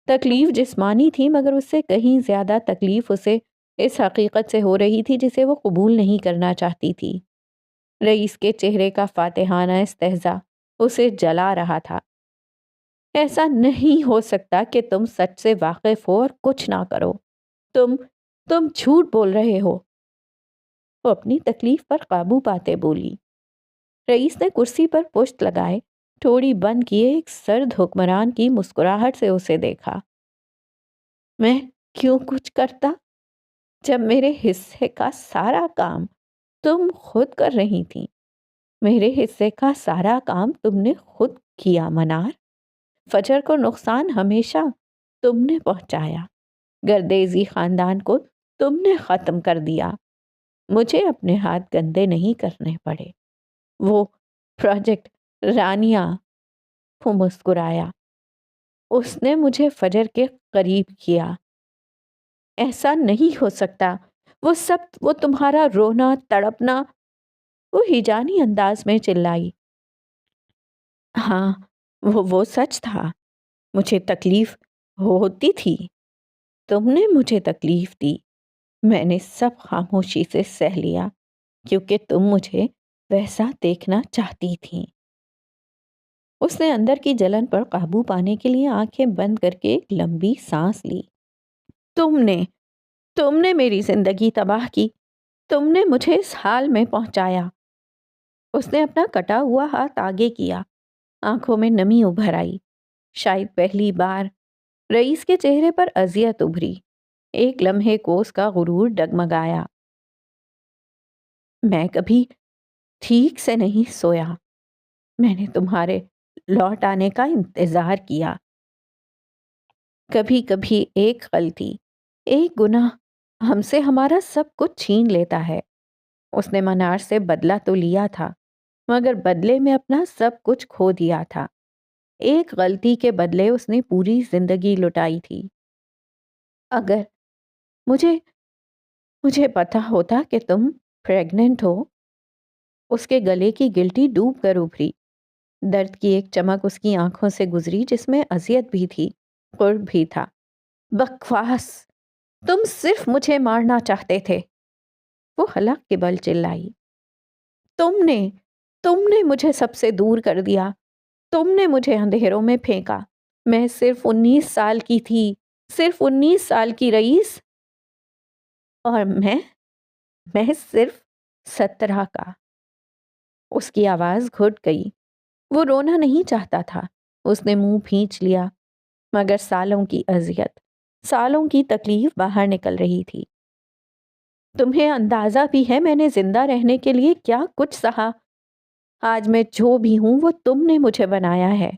تکلیف جسمانی تھی، مگر اس سے کہیں زیادہ تکلیف اسے اس حقیقت سے ہو رہی تھی جسے وہ قبول نہیں کرنا چاہتی تھی۔ رئیس کے چہرے کا فاتحانہ استہزاء اسے جلا رہا تھا۔ ایسا نہیں ہو سکتا کہ تم سچ سے واقف ہو اور کچھ نہ کرو۔ تم جھوٹ بول رہے ہو۔ وہ اپنی تکلیف پر قابو پاتے بولی۔ رئیس نے کرسی پر پشت لگائے، ٹھوڑی بند کیے ایک سرد حکمران کی مسکراہٹ سے اسے دیکھا۔ میں کیوں کچھ کرتا جب میرے حصے کا سارا کام تم خود کر رہی تھی؟ میرے حصے کا سارا کام تم نے خود کیا منار۔ فجر کو نقصان ہمیشہ تم نے پہنچایا، گردیزی خاندان کو تم نے ختم کر دیا۔ مجھے اپنے ہاتھ گندے نہیں کرنے پڑے۔ وہ پروجیکٹ رانیہ، وہ مسکرایا، اس نے مجھے فجر کے قریب کیا۔ ایسا نہیں ہو سکتا، وہ تمہارا رونا تڑپنا، وہ ہیجانی انداز میں چلائی۔ ہاں، وہ سچ تھا، مجھے تکلیف ہوتی تھی، تم نے مجھے تکلیف دی، میں نے سب خاموشی سے سہ لیا کیونکہ تم مجھے ویسا دیکھنا چاہتی تھی۔ اس نے اندر کی جلن پر قابو پانے کے لیے آنکھیں بند کر کے ایک لمبی سانس لی۔ تم نے میری زندگی تباہ کی، تم نے مجھے اس حال میں پہنچایا۔ اس نے اپنا کٹا ہوا ہاتھ آگے کیا، آنکھوں میں نمی ابھر آئی۔ شاید پہلی بار رئیس کے چہرے پر اذیت ابھری، ایک لمحے کو اس کا غرور ڈگمگایا۔ میں کبھی ٹھیک سے نہیں سویا، میں نے تمہارے لوٹ آنے کا انتظار کیا۔ کبھی کبھی ایک غلطی، ایک گناہ ہم سے ہمارا سب کچھ چھین لیتا ہے۔ اس نے منار سے بدلہ تو لیا تھا، مگر بدلے میں اپنا سب کچھ کھو دیا تھا۔ ایک غلطی کے بدلے اس نے پوری زندگی لٹائی تھی۔ اگر مجھے پتا ہوتا کہ تم پریگننٹ ہو۔ اس کے گلے کی گلٹی ڈوب کر ابھری، درد کی ایک چمک اس کی آنکھوں سے گزری جس میں اذیت بھی تھی، قرب بھی تھا۔ بکواس، تم صرف مجھے مارنا چاہتے تھے، وہ حلق کے بل چلائی۔ تم نے مجھے سب سے دور کر دیا، تم نے مجھے اندھیروں میں پھینکا۔ میں صرف 19 سال کی تھی، صرف 19 سال کی رئیس، اور میں صرف 17 کا۔ اس کی آواز گھٹ گئی۔ وہ رونا نہیں چاہتا تھا، اس نے منہ بھینچ لیا، مگر سالوں کی اذیت، سالوں کی تکلیف باہر نکل رہی تھی۔ تمہیں اندازہ بھی ہے میں نے زندہ رہنے کے لیے کیا کچھ سہا؟ آج میں جو بھی ہوں وہ تم نے مجھے بنایا ہے۔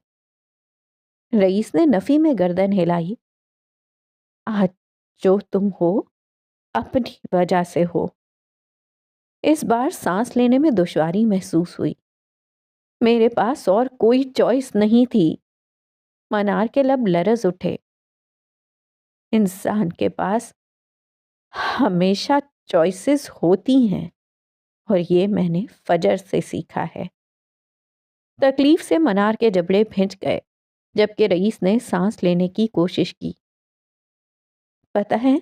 رئیس نے نفی میں گردن ہلائی۔ آج جو تم ہو اپنی وجہ سے ہو۔ اس بار سانس لینے میں دشواری محسوس ہوئی۔ میرے پاس اور کوئی چوائس نہیں تھی۔ منار کے لب لرز اٹھے۔ انسان کے پاس ہمیشہ چوائسز ہوتی ہیں، اور یہ میں نے فجر سے سیکھا ہے۔ تکلیف سے منار کے جبڑے بھنج گئے، جبکہ رئیس نے سانس لینے کی کوشش کی۔ پتہ ہے،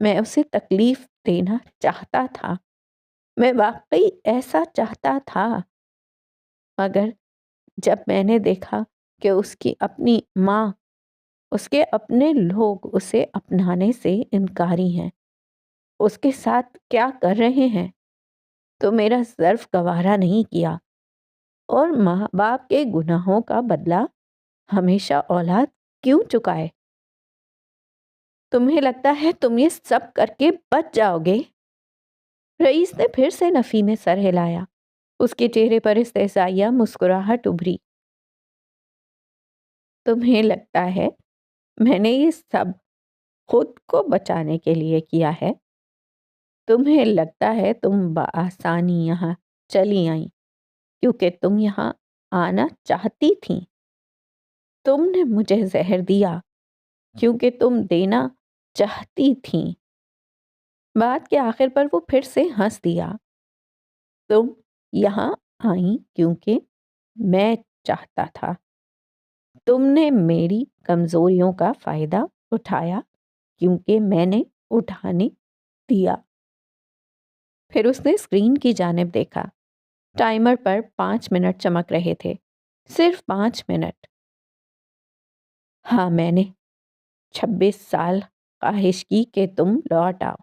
میں اسے تکلیف دینا چاہتا تھا، میں واقعی ایسا چاہتا تھا، مگر جب میں نے دیکھا کہ اس کی اپنی ماں، اس کے اپنے لوگ اسے اپنانے سے انکاری ہیں، اس کے ساتھ کیا کر رہے ہیں، تو میرا ظرف گوارا نہیں کیا۔ اور ماں باپ کے گناہوں کا بدلہ ہمیشہ اولاد کیوں چکائے؟ تمہیں لگتا ہے تم یہ سب کر کے بچ جاؤ گے؟ رئیس نے پھر سے نفی میں سر ہلایا۔ اس کے چہرے پر استحزائیہ مسکراہٹ ابھری۔ تمہیں لگتا ہے میں نے یہ سب خود کو بچانے کے لیے کیا ہے؟ تمہیں لگتا ہے تم بآسانی یہاں چلی آئیں کیونکہ تم یہاں آنا چاہتی تھیں؟ تم نے مجھے زہر دیا کیونکہ تم دینا چاہتی تھیں۔ بات کے آخر پر وہ پھر سے ہنس دیا۔ تم یہاں آئیں کیونکہ میں چاہتا تھا۔ تم نے میری کمزوریوں کا فائدہ اٹھایا کیونکہ میں نے اٹھانے دیا۔ پھر اس نے اسکرین کی جانب دیکھا۔ ٹائمر پر 5 منٹ چمک رہے تھے، صرف 5 منٹ۔ ہاں، میں نے 26 سال خواہش کی کہ تم لوٹ آؤ،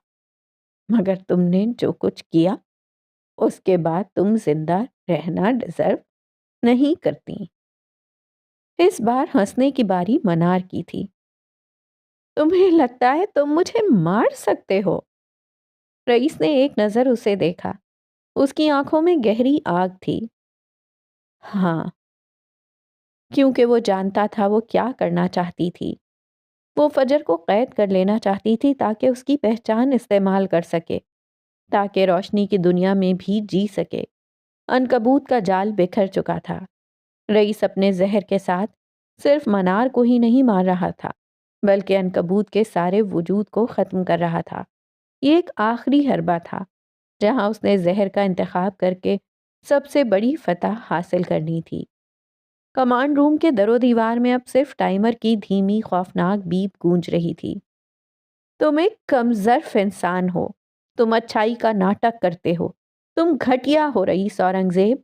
مگر تم نے جو کچھ کیا اس کے بعد تم زندہ رہنا ڈیزرو نہیں کرتی۔ اس بار ہنسنے کی باری منار کی تھی۔ تمہیں لگتا ہے تم مجھے مار سکتے ہو؟ رئیس نے ایک نظر اسے دیکھا، اس کی آنکھوں میں گہری آگ تھی۔ ہاں، کیونکہ وہ جانتا تھا وہ کیا کرنا چاہتی تھی۔ وہ فجر کو قید کر لینا چاہتی تھی تاکہ اس کی پہچان استعمال کر سکے۔ تاکہ روشنی کی دنیا میں بھی جی سکے۔ عنکبوت کا جال بکھر چکا تھا۔ رئیس اپنے زہر کے ساتھ صرف منار کو ہی نہیں مار رہا تھا بلکہ عنکبوت کے سارے وجود کو ختم کر رہا تھا۔ یہ ایک آخری حربہ تھا جہاں اس نے زہر کا انتخاب کر کے سب سے بڑی فتح حاصل کرنی تھی۔ کمانڈ روم کے در و دیوار میں اب صرف ٹائمر کی دھیمی خوفناک بیپ گونج رہی تھی۔ تم ایک کمظرف انسان ہو، تم اچھائی کا ناٹک کرتے ہو، تم گھٹیا ہو رئیس اورنگزیب،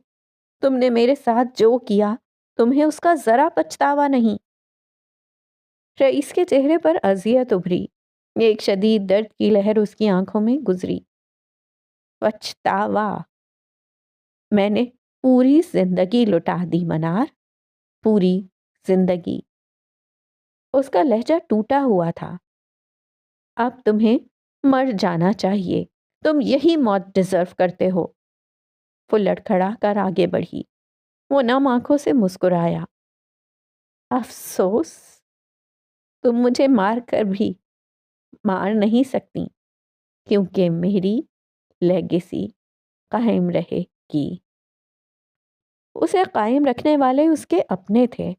تم نے میرے ساتھ جو کیا تمہیں اس کا ذرا پچھتاوا نہیں۔ رئیس کے چہرے پر اذیت ابھری، ایک شدید درد کی لہر اس کی آنکھوں میں گزری۔ پچھتاوا؟ میں نے پوری زندگی لٹا دی منار، پوری زندگی۔ اس کا لہجہ ٹوٹا ہوا تھا۔ اب تمہیں مر جانا چاہیے، تم یہی موت ڈیزرو کرتے ہو۔ وہ لڑکھڑا کر آگے بڑھی، وہ نم آنکھوں سے مسکرایا۔ افسوس، تم مجھے مار کر بھی مار نہیں سکتی کیونکہ میری لیگیسی قائم رہے گی۔ اسے قائم رکھنے والے اس کے اپنے تھے۔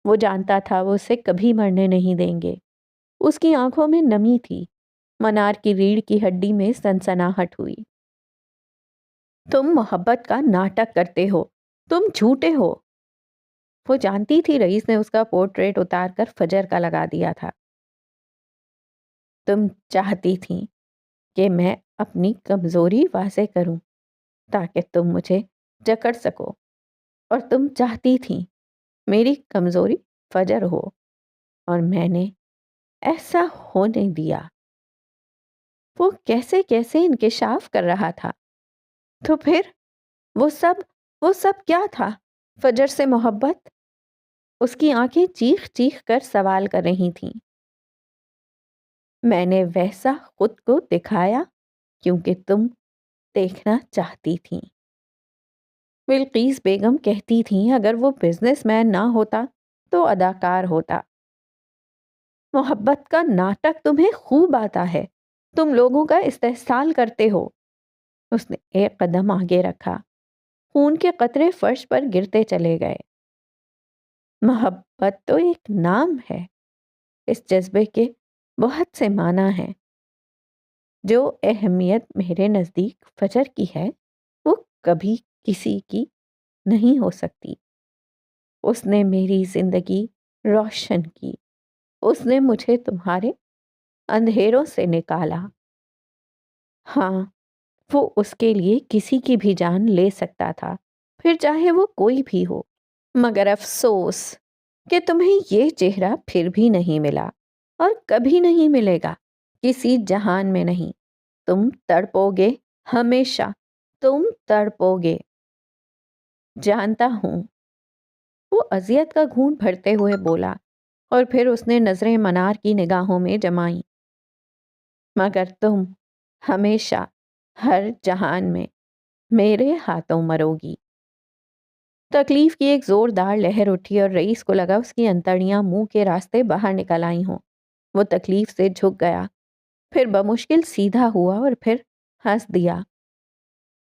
وہ جانتا تھا وہ اسے کبھی مرنے نہیں دیں گے۔ اس کی آنکھوں میں نمی تھی۔ منار کی ریڑھ کی ہڈی میں سنسناہٹ ہوئی۔ تم محبت کا ناٹک کرتے ہو، تم جھوٹے ہو۔ وہ جانتی تھی رئیس نے اس کا پورٹریٹ اتار کر فجر کا لگا دیا تھا۔ تم چاہتی تھیں کہ میں اپنی کمزوری واضح کروں تاکہ تم مجھے جکڑ سکو، اور تم چاہتی تھیں میری کمزوری فجر ہو، اور میں نے ایسا ہونے دیا۔ وہ کیسے کیسے انکشاف کر رہا تھا۔ تو پھر وہ سب کیا تھا؟ فجر سے محبت؟ اس کی آنکھیں چیخ چیخ کر سوال کر رہی تھیں۔ میں نے ویسا خود کو دکھایا کیونکہ تم دیکھنا چاہتی تھیں۔ بلقیس بیگم کہتی تھیں اگر وہ بزنس مین نہ ہوتا تو اداکار ہوتا۔ محبت کا ناٹک تمہیں خوب آتا ہے، تم لوگوں کا استحصال کرتے ہو۔ اس نے ایک قدم آگے رکھا، خون کے قطرے فرش پر گرتے چلے گئے۔ محبت تو ایک نام ہے، اس جذبے کے بہت سے معنی ہیں۔ جو اہمیت میرے نزدیک فجر کی ہے وہ کبھی کسی کی نہیں ہو سکتی۔ اس نے میری زندگی روشن کی، اس نے مجھے تمہارے اندھیروں سے نکالا۔ ہاں، وہ اس کے لیے کسی کی بھی جان لے سکتا تھا، پھر چاہے وہ کوئی بھی ہو۔ مگر افسوس کہ تمہیں یہ چہرہ پھر بھی نہیں ملا، اور کبھی نہیں ملے گا، کسی جہان میں نہیں۔ تم تڑپو گے، ہمیشہ تم تڑپو گے۔ جانتا ہوں، وہ اذیت کا گھونٹ بھرتے ہوئے بولا، اور پھر اس نے نظریں منار کی نگاہوں میں جمائیں۔ مگر تم ہمیشہ ہر جہان میں میرے ہاتھوں مرو گی۔ تکلیف کی ایک زوردار لہر اٹھی اور رئیس کو لگا اس کی انتڑیاں منہ کے راستے باہر نکل آئی ہوں۔ وہ تکلیف سے جھک گیا، پھر بمشکل سیدھا ہوا اور پھر ہنس دیا۔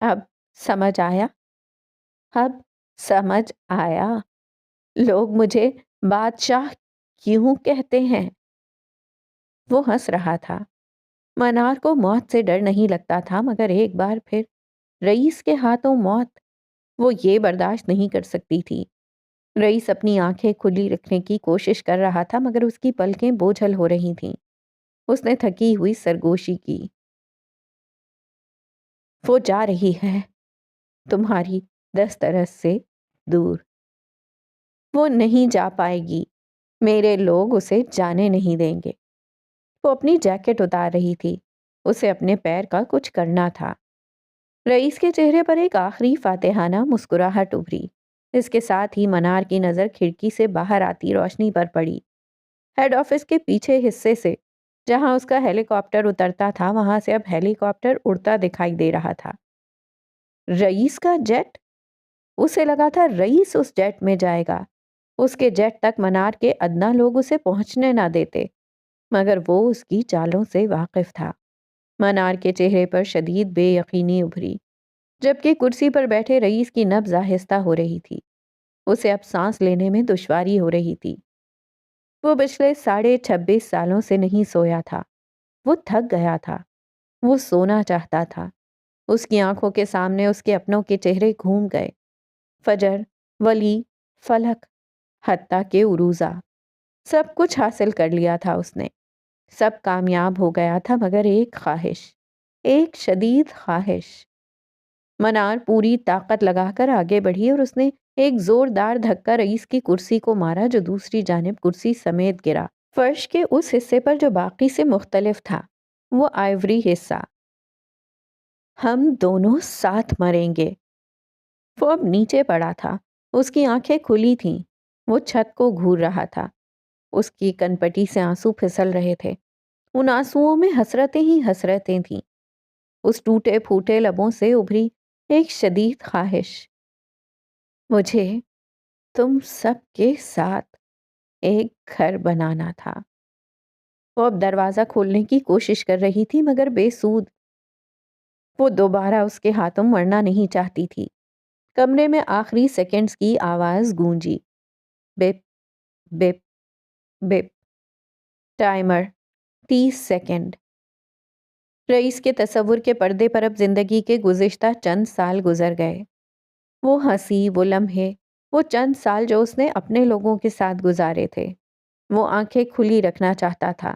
اب سمجھ آیا، اب سمجھ آیا لوگ مجھے بادشاہ کیوں کہتے ہیں۔ وہ ہنس رہا تھا۔ منار کو موت سے ڈر نہیں لگتا تھا، مگر ایک بار پھر رئیس کے ہاتھوں موت، وہ یہ برداشت نہیں کر سکتی تھی۔ رئیس اپنی آنکھیں کھلی رکھنے کی کوشش کر رہا تھا مگر اس کی پلکیں بوجھل ہو رہی تھیں۔ اس نے تھکی ہوئی سرگوشی کی۔ وہ جا رہی ہے تمہاری دسترس سے دور۔ وہ نہیں جا پائے گی، میرے لوگ اسے جانے نہیں دیں گے۔ وہ اپنی جیکٹ اتار رہی تھی، اسے اپنے پیر کا کچھ کرنا تھا۔ رئیس کے چہرے پر ایک آخری فاتحانہ مسکراہٹ ابھری۔ اس کے ساتھ ہی منار کی نظر کھڑکی سے باہر آتی روشنی پر پڑی۔ ہیڈ آفس کے پیچھے حصے سے جہاں اس کا ہیلی کاپٹر اترتا تھا وہاں سے اب ہیلی کاپٹر اڑتا دکھائی دے رہا تھا۔ رئیس کا جیٹ؟ اسے لگا تھا رئیس اس جیٹ میں جائے گا۔ اس کے جیٹ تک منار کے ادنا لوگ اسے پہنچنے نہ دیتے، مگر وہ اس کی چالوں سے واقف تھا۔ منار کے چہرے پر شدید بے یقینی ابھری، جبکہ کرسی پر بیٹھے رئیس کی نبض آہستہ ہو رہی تھی۔ اسے اب سانس لینے میں دشواری ہو رہی تھی۔ وہ پچھلے 26.5 سالوں سے نہیں سویا تھا۔ وہ تھک گیا تھا۔ وہ سونا چاہتا تھا۔ اس کی آنکھوں کے سامنے اس کے اپنوں کے چہرے گھوم گئے۔ فجر، ولی، فلک، حتیٰ کہ عروضہ، سب کچھ حاصل کر لیا تھا اس نے۔ سب کامیاب ہو گیا تھا، مگر ایک خواہش، ایک شدید خواہش۔ منار پوری طاقت لگا کر آگے بڑھی اور اس نے ایک زوردار دھکا رئیس کی کرسی کو مارا، جو دوسری جانب کرسی سمیت گرا، فرش کے اس حصے پر جو باقی سے مختلف تھا، وہ آئیوری حصہ۔ ہم دونوں ساتھ مریں گے۔ وہ اب نیچے پڑا تھا۔ اس کی آنکھیں کھلی تھیں۔ وہ چھت کو گھور رہا تھا۔ اس کی کنپٹی سے آنسو پھسل رہے تھے۔ ان آنسوؤں میں حسرتیں ہی حسرتیں تھیں۔ اس ٹوٹے پھوٹے لبوں سے ابھری ایک شدید خواہش، مجھے تم سب کے ساتھ ایک گھر بنانا تھا۔ وہ اب دروازہ کھولنے کی کوشش کر رہی تھی، مگر بے سود۔ وہ دوبارہ اس کے ہاتھوں مرنا نہیں چاہتی تھی۔ کمرے میں آخری سیکنڈز کی آواز گونجی، بپ بپ بپ، ٹائمر 30 سیکنڈ۔ رئیس کے تصور کے پردے پر اب زندگی کے گزشتہ چند سال گزر گئے۔ وہ ہنسی، وہ لمحے، وہ چند سال جو اس نے اپنے لوگوں کے ساتھ گزارے تھے۔ وہ آنکھیں کھلی رکھنا چاہتا تھا۔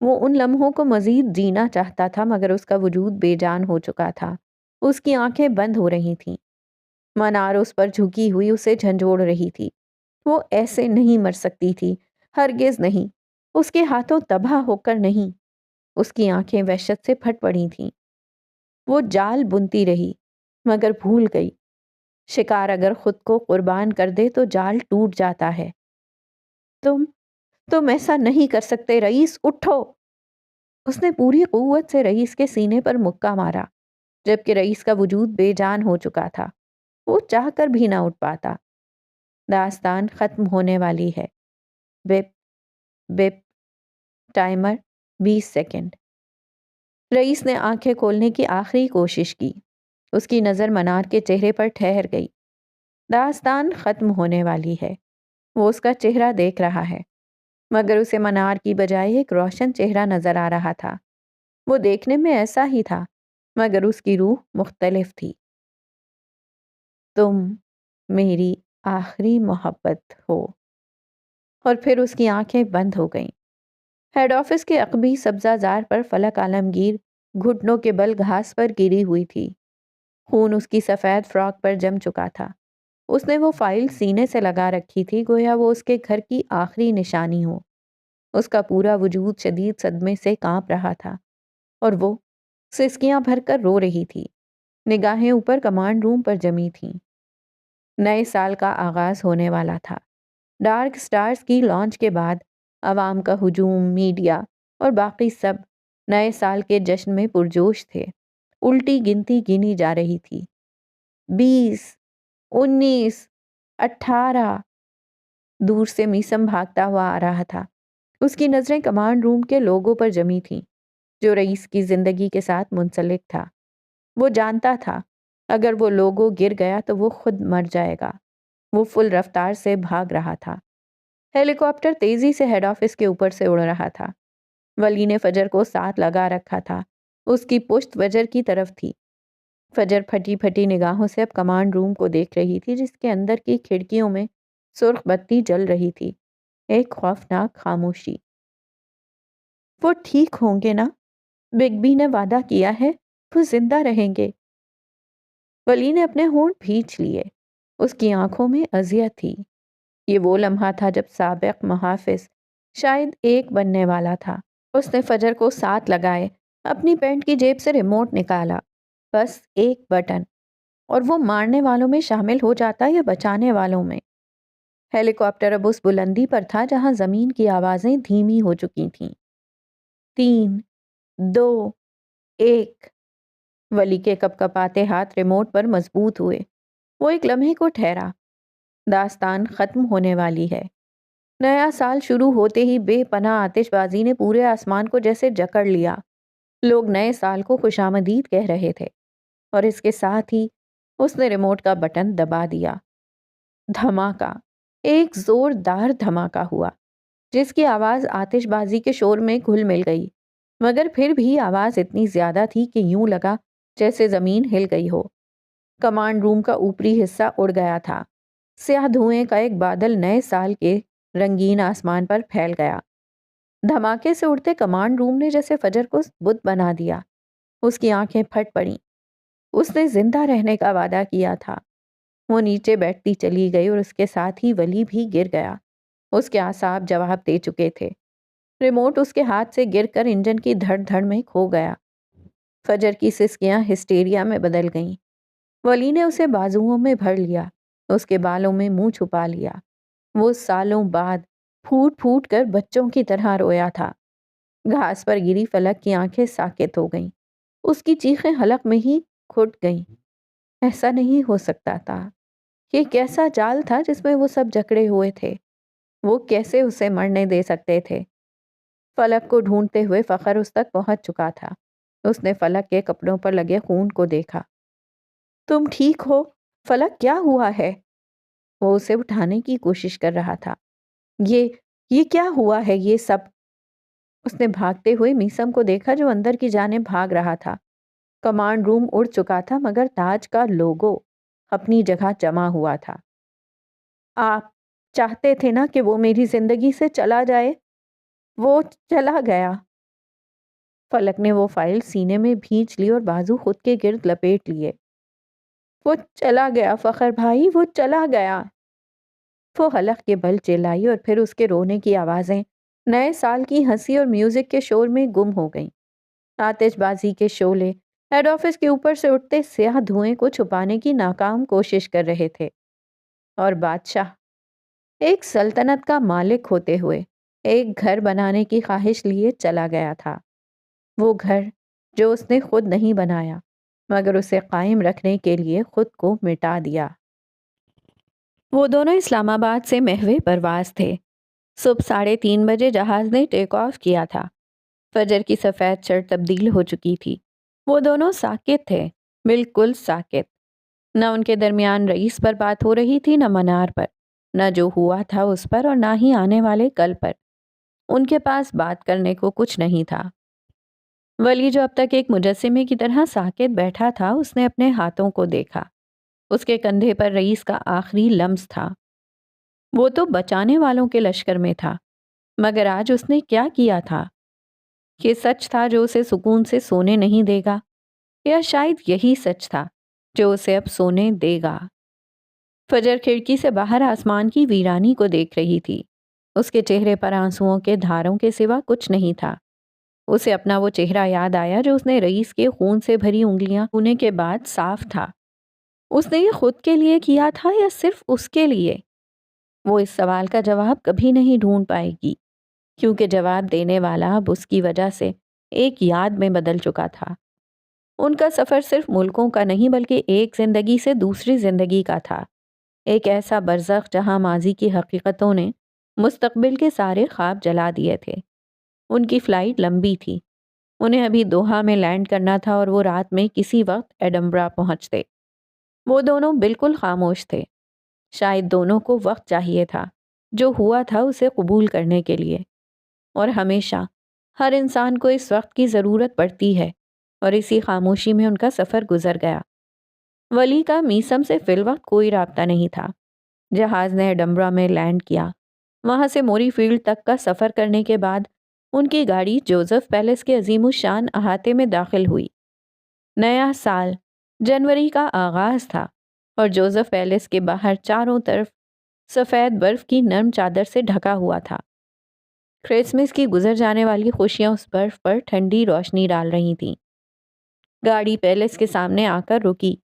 وہ ان لمحوں کو مزید جینا چاہتا تھا، مگر اس کا وجود بے جان ہو چکا تھا۔ اس کی آنکھیں بند ہو رہی تھیں۔ منار اس پر جھکی ہوئی اسے جھنجھوڑ رہی تھی۔ وہ ایسے نہیں مر سکتی تھی، ہرگز نہیں۔ اس کے ہاتھوں تباہ ہو کر نہیں۔ اس کی آنکھیں وحشت سے پھٹ پڑی تھیں۔ وہ جال بنتی رہی، مگر بھول گئی، شکار اگر خود کو قربان کر دے تو جال ٹوٹ جاتا ہے۔ تم ایسا نہیں کر سکتے رئیس، اٹھو۔ اس نے پوری قوت سے رئیس کے سینے پر مکہ مارا، جبکہ رئیس کا وجود بے جان ہو چکا تھا۔ وہ چاہ کر بھی نہ اٹھ پاتا۔ داستان ختم ہونے والی ہے۔ بپ بپ، ٹائمر 20 سیکنڈ۔ رئیس نے آنکھیں کھولنے کی آخری کوشش کی۔ اس کی نظر منار کے چہرے پر ٹھہر گئی۔ داستان ختم ہونے والی ہے۔ وہ اس کا چہرہ دیکھ رہا ہے، مگر اسے منار کی بجائے ایک روشن چہرہ نظر آ رہا تھا۔ وہ دیکھنے میں ایسا ہی تھا، مگر اس کی روح مختلف تھی۔ تم میری آخری محبت ہو۔ اور پھر اس کی آنکھیں بند ہو گئیں۔ ہیڈ آفس کے عقبی سبزہ زار پر فلک عالمگیر گھٹنوں کے بل گھاس پر گری ہوئی تھی۔ خون اس کی سفید فراک پر جم چکا تھا۔ اس نے وہ فائل سینے سے لگا رکھی تھی، گویا وہ اس کے گھر کی آخری نشانی ہو۔ اس کا پورا وجود شدید صدمے سے کانپ رہا تھا، اور وہ سسکیاں بھر کر رو رہی تھی۔ نگاہیں اوپر کمانڈ روم پر جمی تھیں۔ نئے سال کا آغاز ہونے والا تھا۔ ڈارک سٹارز کی لانچ کے بعد عوام کا ہجوم، میڈیا اور باقی سب نئے سال کے جشن میں پرجوش تھے۔ الٹی گنتی گنی جا رہی تھی۔ 20، 19، 18۔ دور سے میسم بھاگتا ہوا آ رہا تھا۔ اس کی نظریں کمانڈ روم کے لوگوں پر جمی تھیں، جو رئیس کی زندگی کے ساتھ منسلک تھا۔ وہ جانتا تھا اگر وہ لوگو گر گیا تو وہ خود مر جائے گا۔ وہ فل رفتار سے بھاگ رہا تھا۔ ہیلی کاپٹر تیزی سے ہیڈ آفس کے اوپر سے اڑ رہا تھا۔ ولی نے فجر کو ساتھ لگا رکھا تھا۔ اس کی پشت فجر کی طرف تھی۔ فجر پھٹی پھٹی نگاہوں سے اب کمانڈ روم کو دیکھ رہی تھی، جس کے اندر کی کھڑکیوں میں سرخ بتی جل رہی تھی۔ ایک خوفناک خاموشی۔ وہ ٹھیک ہوں گے نا؟ بگ بی نے وعدہ کیا ہے، وہ زندہ رہیں گے۔ ولی نے اپنے ہونٹ بھینچ لیے۔ اس کی آنکھوں میں اذیت تھی۔ یہ وہ لمحہ تھا جب سابق محافظ شاید ایک بننے والا تھا۔ اس نے فجر کو ساتھ لگائے، اپنی پینٹ کی جیب سے ریموٹ نکالا، بس ایک بٹن، اور وہ مارنے والوں میں شامل ہو جاتا یا بچانے والوں میں۔ ہیلی کاپٹر اب اس بلندی پر تھا جہاں زمین کی آوازیں دھیمی ہو چکی تھیں۔ 3، 2، 1۔ ولی کے کپکپاتے ہاتھ ریموٹ پر مضبوط ہوئے۔ وہ ایک لمحے کو ٹھہرا۔ داستان ختم ہونے والی ہے۔ نیا سال شروع ہوتے ہی بے پناہ آتش بازی نے پورے آسمان کو جیسے جکڑ لیا۔ لوگ نئے سال کو خوش آمدید کہہ رہے تھے اور اس کے ساتھ ہی اس نے ریموٹ کا بٹن دبا دیا۔ دھماکہ، ایک زوردار دھماکہ ہوا جس کی آواز آتش بازی کے شور میں گھل مل گئی، مگر پھر بھی آواز اتنی زیادہ تھی کہ یوں لگا جیسے زمین ہل گئی ہو۔ کمانڈ روم کا اوپری حصہ اڑ گیا تھا۔ سیاہ دھوئیں کا ایک بادل نئے سال کے رنگین آسمان پر پھیل گیا۔ دھماکے سے اڑتے کمانڈ روم نے جیسے فجر کو بت بنا دیا۔ اس کی آنکھیں پھٹ پڑیں۔ اس نے زندہ رہنے کا وعدہ کیا تھا۔ وہ نیچے بیٹھتی چلی گئی اور اس کے ساتھ ہی ولی بھی گر گیا۔ اس کے اعصاب جواب دے چکے تھے۔ ریموٹ اس کے ہاتھ سے گر کر انجن کی دھڑ دھڑ میں کھو گیا۔ فجر کی سسکیاں ہسٹیریا میں بدل گئیں۔ ولی نے اسے بازوؤں میں بھر لیا، اس کے بالوں میں منہ چھپا لیا۔ وہ سالوں بعد پھوٹ پھوٹ کر بچوں کی طرح رویا تھا۔ گھاس پر گری فلک کی آنکھیں ساکت ہو گئیں۔ اس کی چیخیں حلق میں ہی کھٹ گئیں۔ ایسا نہیں ہو سکتا تھا۔ یہ کیسا جال تھا جس میں وہ سب جکڑے ہوئے تھے؟ وہ کیسے اسے مرنے دے سکتے تھے؟ فلک کو ڈھونڈتے ہوئے فخر اس تک پہنچ چکا تھا۔ اس نے فلک کے کپڑوں پر لگے خون کو دیکھا۔ تم ٹھیک ہو؟ فلک، کیا ہوا ہے؟ وہ اسے اٹھانے کی کوشش کر رہا تھا۔ یہ کیا ہوا ہے یہ سب؟ اس نے بھاگتے ہوئے میسم کو دیکھا جو اندر کی جانب بھاگ رہا تھا۔ کمانڈ روم اڑ چکا تھا مگر تاج کا لوگو اپنی جگہ جمع ہوا تھا۔ آپ چاہتے تھے نا کہ وہ میری زندگی سے چلا جائے؟ وہ چلا گیا۔ فلک نے وہ فائل سینے میں بھینچ لی اور بازو خود کے گرد لپیٹ لیے۔ وہ چلا گیا فخر بھائی، وہ چلا گیا۔ وہ حلق کے بل چلائی اور پھر اس کے رونے کی آوازیں نئے سال کی ہنسی اور میوزک کے شور میں گم ہو گئیں۔ آتش بازی کے شعلے ہیڈ آفس کے اوپر سے اٹھتے سیاہ دھوئیں کو چھپانے کی ناکام کوشش کر رہے تھے، اور بادشاہ ایک سلطنت کا مالک ہوتے ہوئے ایک گھر بنانے کی خواہش لیے چلا گیا تھا۔ وہ گھر جو اس نے خود نہیں بنایا مگر اسے قائم رکھنے کے لیے خود کو مٹا دیا۔ وہ دونوں اسلام آباد سے محو پرواز تھے۔ صبح 3:30 بجے جہاز نے ٹیک آف کیا تھا۔ فجر کی سفید شرط تبدیل ہو چکی تھی۔ وہ دونوں ساکت تھے، بالکل ساکت۔ نہ ان کے درمیان رئیس پر بات ہو رہی تھی، نہ منار پر، نہ جو ہوا تھا اس پر، اور نہ ہی آنے والے کل پر۔ ان کے پاس بات کرنے کو کچھ نہیں تھا۔ ولی جو اب تک ایک مجسمے کی طرح ساکت بیٹھا تھا، اس نے اپنے ہاتھوں کو دیکھا۔ اس کے کندھے پر رئیس کا آخری لمس تھا۔ وہ تو بچانے والوں کے لشکر میں تھا، مگر آج اس نے کیا کیا تھا؟ یہ سچ تھا جو اسے سکون سے سونے نہیں دے گا، یا شاید یہی سچ تھا جو اسے اب سونے دے گا؟ فجر کھڑکی سے باہر آسمان کی ویرانی کو دیکھ رہی تھی۔ اس کے چہرے پر آنسوؤں کے دھاروں کے سوا کچھ نہیں تھا۔ اسے اپنا وہ چہرہ یاد آیا جو اس نے رئیس کے خون سے بھری انگلیاں چھونے کے بعد صاف تھا۔ اس نے یہ خود کے لیے کیا تھا یا صرف اس کے لیے؟ وہ اس سوال کا جواب کبھی نہیں ڈھونڈ پائے گی، کیونکہ جواب دینے والا اب اس کی وجہ سے ایک یاد میں بدل چکا تھا۔ ان کا سفر صرف ملکوں کا نہیں بلکہ ایک زندگی سے دوسری زندگی کا تھا، ایک ایسا برزخ جہاں ماضی کی حقیقتوں نے مستقبل کے سارے خواب جلا دیے تھے۔ ان کی فلائٹ لمبی تھی، انہیں ابھی دوحہ میں لینڈ کرنا تھا اور وہ رات میں کسی وقت ایڈنبرا پہنچتے۔ وہ دونوں بالکل خاموش تھے۔ شاید دونوں کو وقت چاہیے تھا، جو ہوا تھا اسے قبول کرنے کے لیے، اور ہمیشہ ہر انسان کو اس وقت کی ضرورت پڑتی ہے، اور اسی خاموشی میں ان کا سفر گزر گیا۔ ولی کا میسم سے فی الوقت کوئی رابطہ نہیں تھا۔ جہاز نے ایڈنبرا میں لینڈ کیا۔ وہاں سے موری فیلڈ تک کا سفر کرنے کے بعد ان کی گاڑی جوزف پیلس کے عظیم الشان احاطے میں داخل ہوئی۔ نیا سال، جنوری کا آغاز تھا، اور جوزف پیلس کے باہر چاروں طرف سفید برف کی نرم چادر سے ڈھکا ہوا تھا۔ کرسمس کی گزر جانے والی خوشیاں اس برف پر ٹھنڈی روشنی ڈال رہی تھیں۔ گاڑی پیلس کے سامنے آ کر رکی۔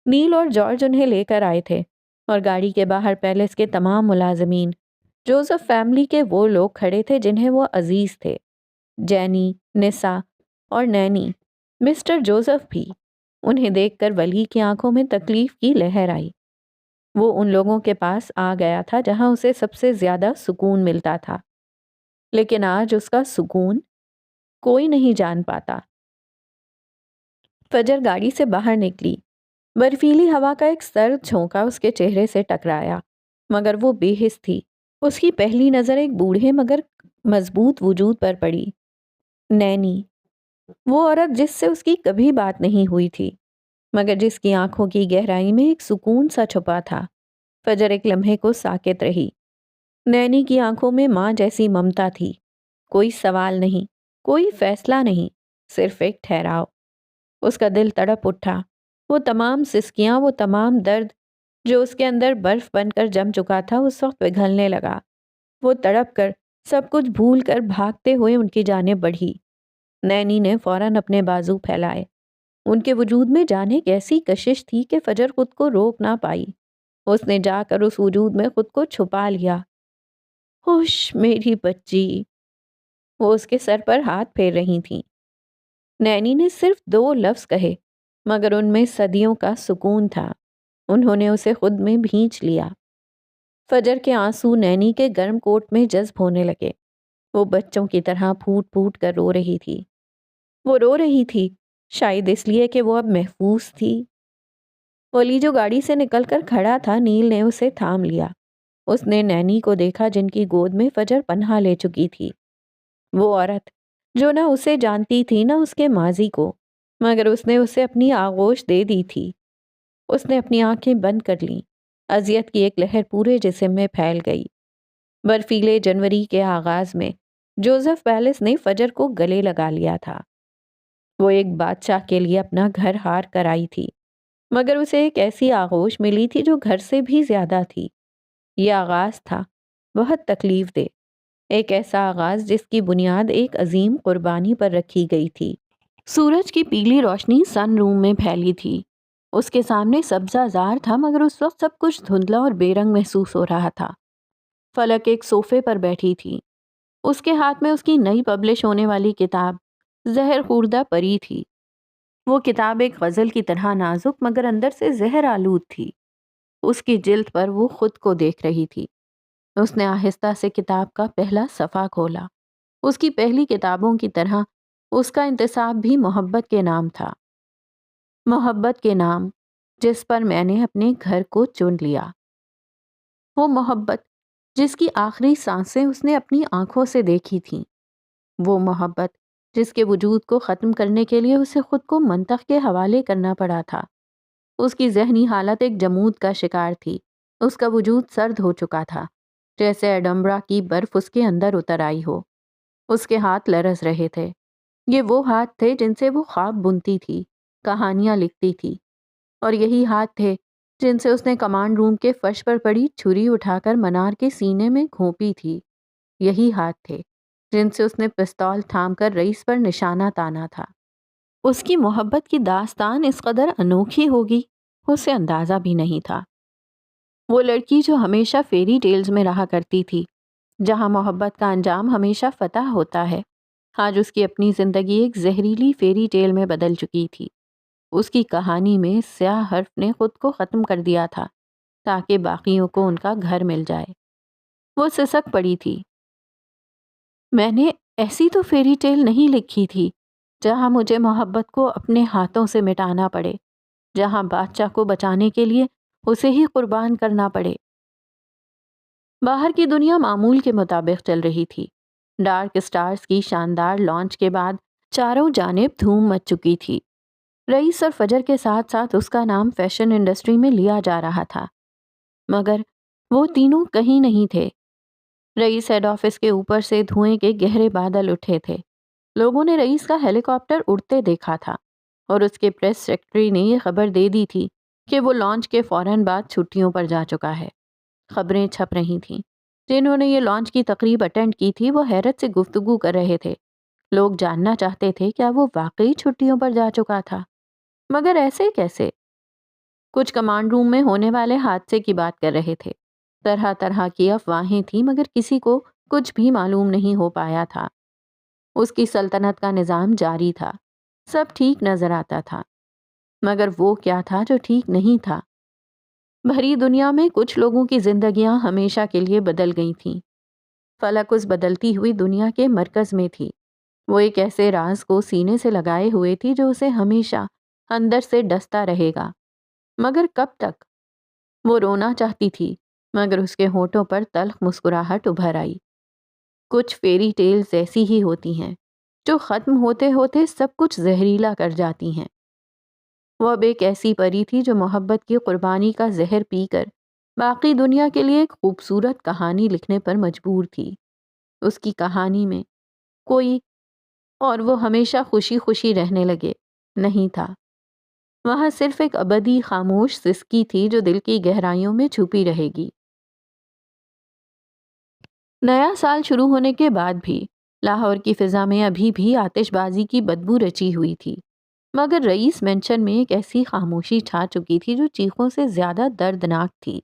نیل اور جارج انہیں لے کر آئے تھے، اور گاڑی کے باہر پیلس کے تمام ملازمین، جوزف فیملی کے وہ لوگ کھڑے تھے جنہیں وہ عزیز تھے، جینی، نسا اور نینی، مسٹر جوزف بھی۔ انہیں دیکھ کر ولی کی آنکھوں میں تکلیف کی لہر آئی۔ وہ ان لوگوں کے پاس آ گیا تھا جہاں اسے سب سے زیادہ سکون ملتا تھا، لیکن آج اس کا سکون کوئی نہیں جان پاتا۔ فجر گاڑی سے باہر نکلی۔ برفیلی ہوا کا ایک سرد جھونکا اس کے چہرے سے ٹکرایا، مگر وہ بے حس تھی۔ اس کی پہلی نظر ایک بوڑھے مگر مضبوط وجود پر پڑی۔ نینی، وہ عورت جس سے اس کی کبھی بات نہیں ہوئی تھی، مگر جس کی آنکھوں کی گہرائی میں ایک سکون سا چھپا تھا۔ فجر ایک لمحے کو ساکت رہی۔ نینی کی آنکھوں میں ماں جیسی ممتا تھی، کوئی سوال نہیں، کوئی فیصلہ نہیں، صرف ایک ٹھہراؤ۔ اس کا دل تڑپ اٹھا۔ وہ تمام سسکیاں، وہ تمام درد جو اس کے اندر برف بن کر جم چکا تھا، اس وقت پگھلنے لگا۔ وہ تڑپ کر سب کچھ بھول کر بھاگتے ہوئے ان کی جانب بڑھی۔ نینی نے فوراً اپنے بازو پھیلائے۔ ان کے وجود میں جانے کیسی کشش تھی کہ فجر خود کو روک نہ پائی۔ اس نے جا کر اس وجود میں خود کو چھپا لیا۔ ہوش میری بچی، وہ اس کے سر پر ہاتھ پھیر رہی تھیں۔ نینی نے صرف 2 لفظ کہے، مگر ان میں صدیوں کا سکون تھا۔ انہوں نے اسے خود میں بھینچ لیا۔ فجر کے آنسو نینی کے گرم کوٹ میں جذب ہونے لگے۔ وہ بچوں کی طرح پھوٹ پھوٹ کر رو رہی تھی۔ وہ رو رہی تھی شاید اس لیے کہ وہ اب محفوظ تھی۔ ولی جو گاڑی سے نکل کر کھڑا تھا، نیل نے اسے تھام لیا۔ اس نے نینی کو دیکھا جن کی گود میں فجر پناہ لے چکی تھی۔ وہ عورت جو نہ اسے جانتی تھی نہ اس کے ماضی کو، مگر اس نے اسے اپنی آغوش دے دی تھی۔ اس نے اپنی آنکھیں بند کر لیں۔ اذیت کی ایک لہر پورے جسم میں پھیل گئی۔ برفیلے جنوری کے آغاز میں جوزف پیلس نے فجر کو گلے لگا لیا تھا۔ وہ ایک بادشاہ کے لیے اپنا گھر ہار کر آئی تھی، مگر اسے ایک ایسی آغوش ملی تھی جو گھر سے بھی زیادہ تھی۔ یہ آغاز تھا بہت تکلیف دہ، ایک ایسا آغاز جس کی بنیاد ایک عظیم قربانی پر رکھی گئی تھی۔ سورج کی پیلی روشنی سن روم میں پھیلی تھی۔ اس کے سامنے سبزہ زار تھا، مگر اس وقت سب کچھ دھندلا اور بے رنگ محسوس ہو رہا تھا۔ فلک ایک صوفے پر بیٹھی تھی۔ اس کے ہاتھ میں اس کی نئی پبلش ہونے والی کتاب زہر خوردہ پری تھی۔ وہ کتاب ایک غزل کی طرح نازک مگر اندر سے زہر آلود تھی۔ اس کی جلد پر وہ خود کو دیکھ رہی تھی۔ اس نے آہستہ سے کتاب کا پہلا صفحہ کھولا۔ اس کی پہلی کتابوں کی طرح اس کا انتصاب بھی محبت کے نام تھا۔ محبت کے نام جس پر میں نے اپنے گھر کو چن لیا۔ وہ محبت جس کی آخری سانسیں اس نے اپنی آنکھوں سے دیکھی تھیں۔ وہ محبت جس کے وجود کو ختم کرنے کے لیے اسے خود کو منطق کے حوالے کرنا پڑا تھا۔ اس کی ذہنی حالت ایک جمود کا شکار تھی۔ اس کا وجود سرد ہو چکا تھا، جیسے ایڈمبرا کی برف اس کے اندر اتر آئی ہو۔ اس کے ہاتھ لرز رہے تھے۔ یہ وہ ہاتھ تھے جن سے وہ خواب بنتی تھی، کہانیاں لکھتی تھی، اور یہی ہاتھ تھے جن سے اس نے کمانڈ روم کے فرش پر پڑی چھری اٹھا کر منار کے سینے میں گھونپی تھی۔ یہی ہاتھ تھے جن سے اس نے پستول تھام کر رئیس پر نشانہ تانا تھا۔ اس کی محبت کی داستان اس قدر انوکھی ہوگی، اسے اندازہ بھی نہیں تھا۔ وہ لڑکی جو ہمیشہ فیری ٹیلز میں رہا کرتی تھی، جہاں محبت کا انجام ہمیشہ فتح ہوتا ہے، آج اس کی اپنی زندگی ایک زہریلی فیری ٹیل میں بدل چکی تھی۔ اس کی کہانی میں سیاہ حرف نے خود کو ختم کر دیا تھا تاکہ باقیوں کو ان کا گھر مل جائے۔ وہ سسک پڑی تھی۔ میں نے ایسی تو فیری ٹیل نہیں لکھی تھی جہاں مجھے محبت کو اپنے ہاتھوں سے مٹانا پڑے، جہاں بادشاہ کو بچانے کے لیے اسے ہی قربان کرنا پڑے۔ باہر کی دنیا معمول کے مطابق چل رہی تھی۔ ڈارک سٹارز کی شاندار لانچ کے بعد چاروں جانب دھوم مچ چکی تھی۔ رئیس اور فجر کے ساتھ ساتھ اس کا نام فیشن انڈسٹری میں لیا جا رہا تھا، مگر وہ تینوں کہیں نہیں تھے۔ رئیس ہیڈ آفس کے اوپر سے دھوئیں کے گہرے بادل اٹھے تھے۔ لوگوں نے رئیس کا ہیلی کاپٹر اڑتے دیکھا تھا، اور اس کے پریس سیکرٹری نے یہ خبر دے دی تھی کہ وہ لانچ کے فوراً بعد چھٹیوں پر جا چکا ہے۔ خبریں چھپ رہی تھیں۔ جنہوں نے یہ لانچ کی تقریب اٹینڈ کی تھی وہ حیرت سے گفتگو کر رہے تھے۔ لوگ جاننا چاہتے تھے کیا وہ واقعی چھٹیوں پر جا چکا تھا، مگر ایسے کیسے؟ کچھ کمانڈ روم میں ہونے والے حادثے کی بات کر رہے تھے۔ طرح طرح کی افواہیں تھیں، مگر کسی کو کچھ بھی معلوم نہیں ہو پایا تھا۔ اس کی سلطنت کا نظام جاری تھا، سب ٹھیک نظر آتا تھا، مگر وہ کیا تھا جو ٹھیک نہیں تھا؟ بھری دنیا میں کچھ لوگوں کی زندگیاں ہمیشہ کے لیے بدل گئی تھیں۔ فلک اس بدلتی ہوئی دنیا کے مرکز میں تھی۔ وہ ایک ایسے راز کو سینے سے لگائے ہوئے تھی جو اسے ہمیشہ اندر سے ڈستا رہے گا، مگر کب تک؟ وہ رونا چاہتی تھی، مگر اس کے ہونٹوں پر تلخ مسکراہٹ ابھر آئی۔ کچھ فیری ٹیلز ایسی ہی ہوتی ہیں جو ختم ہوتے ہوتے سب کچھ زہریلا کر جاتی ہیں۔ وہ اب ایک ایسی پری تھی جو محبت کی قربانی کا زہر پی کر باقی دنیا کے لیے ایک خوبصورت کہانی لکھنے پر مجبور تھی۔ اس کی کہانی میں کوئی اور وہ ہمیشہ خوشی خوشی رہنے لگے نہیں تھا۔ وہاں صرف ایک ابدی خاموش سسکی تھی جو دل کی گہرائیوں میں چھپی رہے گی۔ نیا سال شروع ہونے کے بعد بھی لاہور کی فضا میں ابھی بھی آتش بازی کی بدبو رچی ہوئی تھی، مگر رئیس مینشن میں ایک ایسی خاموشی چھا چکی تھی جو چیخوں سے زیادہ دردناک تھی۔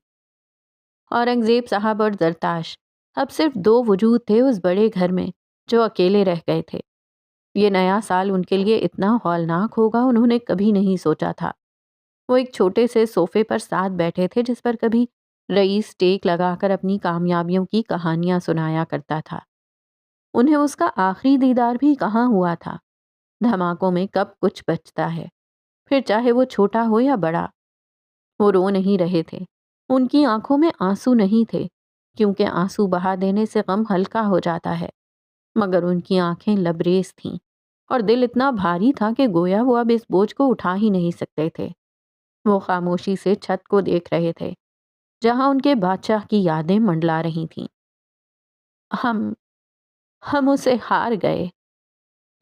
اورنگزیب صاحب اور زرتاش اب صرف دو وجود تھے اس بڑے گھر میں جو اکیلے رہ گئے تھے۔ یہ نیا سال ان کے لیے اتنا ہولناک ہوگا انہوں نے کبھی نہیں سوچا تھا۔ وہ ایک چھوٹے سے صوفے پر ساتھ بیٹھے تھے جس پر کبھی رئیس ٹیک لگا کر اپنی کامیابیوں کی کہانیاں سنایا کرتا تھا۔ انہیں اس کا آخری دیدار بھی کہاں ہوا تھا؟ دھماکوں میں کب کچھ بچتا ہے، پھر چاہے وہ چھوٹا ہو یا بڑا۔ وہ رو نہیں رہے تھے، ان کی آنکھوں میں آنسو نہیں تھے، کیونکہ آنسو بہا دینے سے غم ہلکا ہو جاتا ہے، مگر ان کی آنکھیں لبریز تھیں اور دل اتنا بھاری تھا کہ گویا وہ اب اس بوجھ کو اٹھا ہی نہیں سکتے تھے۔ وہ خاموشی سے چھت کو دیکھ رہے تھے جہاں ان کے بادشاہ کی یادیں منڈلا رہی تھیں۔ ہم اسے ہار گئے۔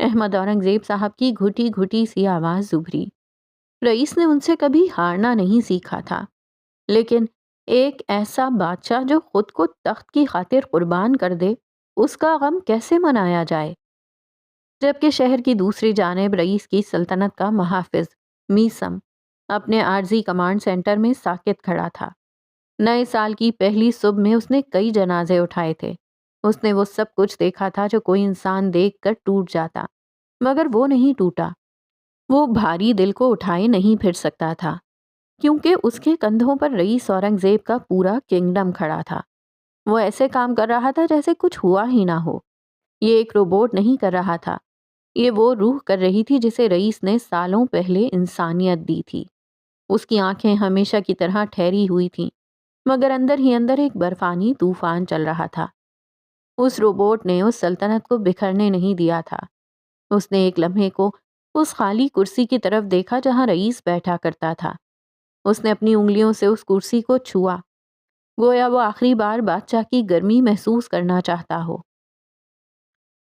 احمد اورنگزیب صاحب کی گھٹی گھٹی سی آواز ابھری۔ رئیس نے ان سے کبھی ہارنا نہیں سیکھا تھا، لیکن ایک ایسا بادشاہ جو خود کو تخت کی خاطر قربان کر دے، اس کا غم کیسے منایا جائے؟ جبکہ شہر کی دوسری جانب رئیس کی سلطنت کا محافظ میسم اپنے عارضی کمانڈ سینٹر میں ساکت کھڑا تھا۔ نئے سال کی پہلی صبح میں اس نے کئی جنازے اٹھائے تھے۔ اس نے وہ سب کچھ دیکھا تھا جو کوئی انسان دیکھ کر ٹوٹ جاتا، مگر وہ نہیں ٹوٹا۔ وہ بھاری دل کو اٹھائے نہیں پھر سکتا تھا، کیونکہ اس کے کندھوں پر رئیس اورنگزیب کا پورا کنگڈم کھڑا تھا۔ وہ ایسے کام کر رہا تھا جیسے کچھ ہوا ہی نہ ہو۔ یہ ایک روبوٹ نہیں کر رہا تھا، یہ وہ روح کر رہی تھی جسے رئیس نے سالوں پہلے انسانیت دی تھی۔ اس کی آنکھیں ہمیشہ کی طرح ٹھہری ہوئی تھیں، مگر اندر ہی اندر ایک برفانی طوفان چل رہا تھا۔ اس روبوٹ نے اس سلطنت کو بکھرنے نہیں دیا تھا۔ اس نے ایک لمحے کو اس خالی کرسی کی طرف دیکھا جہاں رئیس بیٹھا کرتا تھا۔ اس نے اپنی انگلیوں سے اس کرسی کو چھوا، گویا وہ آخری بار بادشاہ کی گرمی محسوس کرنا چاہتا ہو۔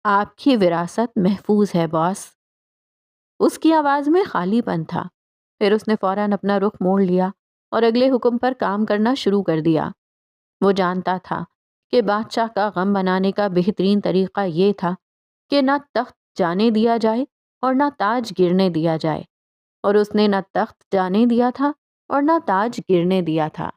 آپ کی وراثت محفوظ ہے باس۔ اس کی آواز میں خالی پن تھا۔ پھر اس نے فوراً اپنا رخ موڑ لیا اور اگلے حکم پر کام کرنا شروع کر دیا۔ وہ جانتا تھا کہ بادشاہ کا غم بنانے کا بہترین طریقہ یہ تھا کہ نہ تخت جانے دیا جائے اور نہ تاج گرنے دیا جائے، اور اس نے نہ تخت جانے دیا تھا اور نہ تاج گرنے دیا تھا۔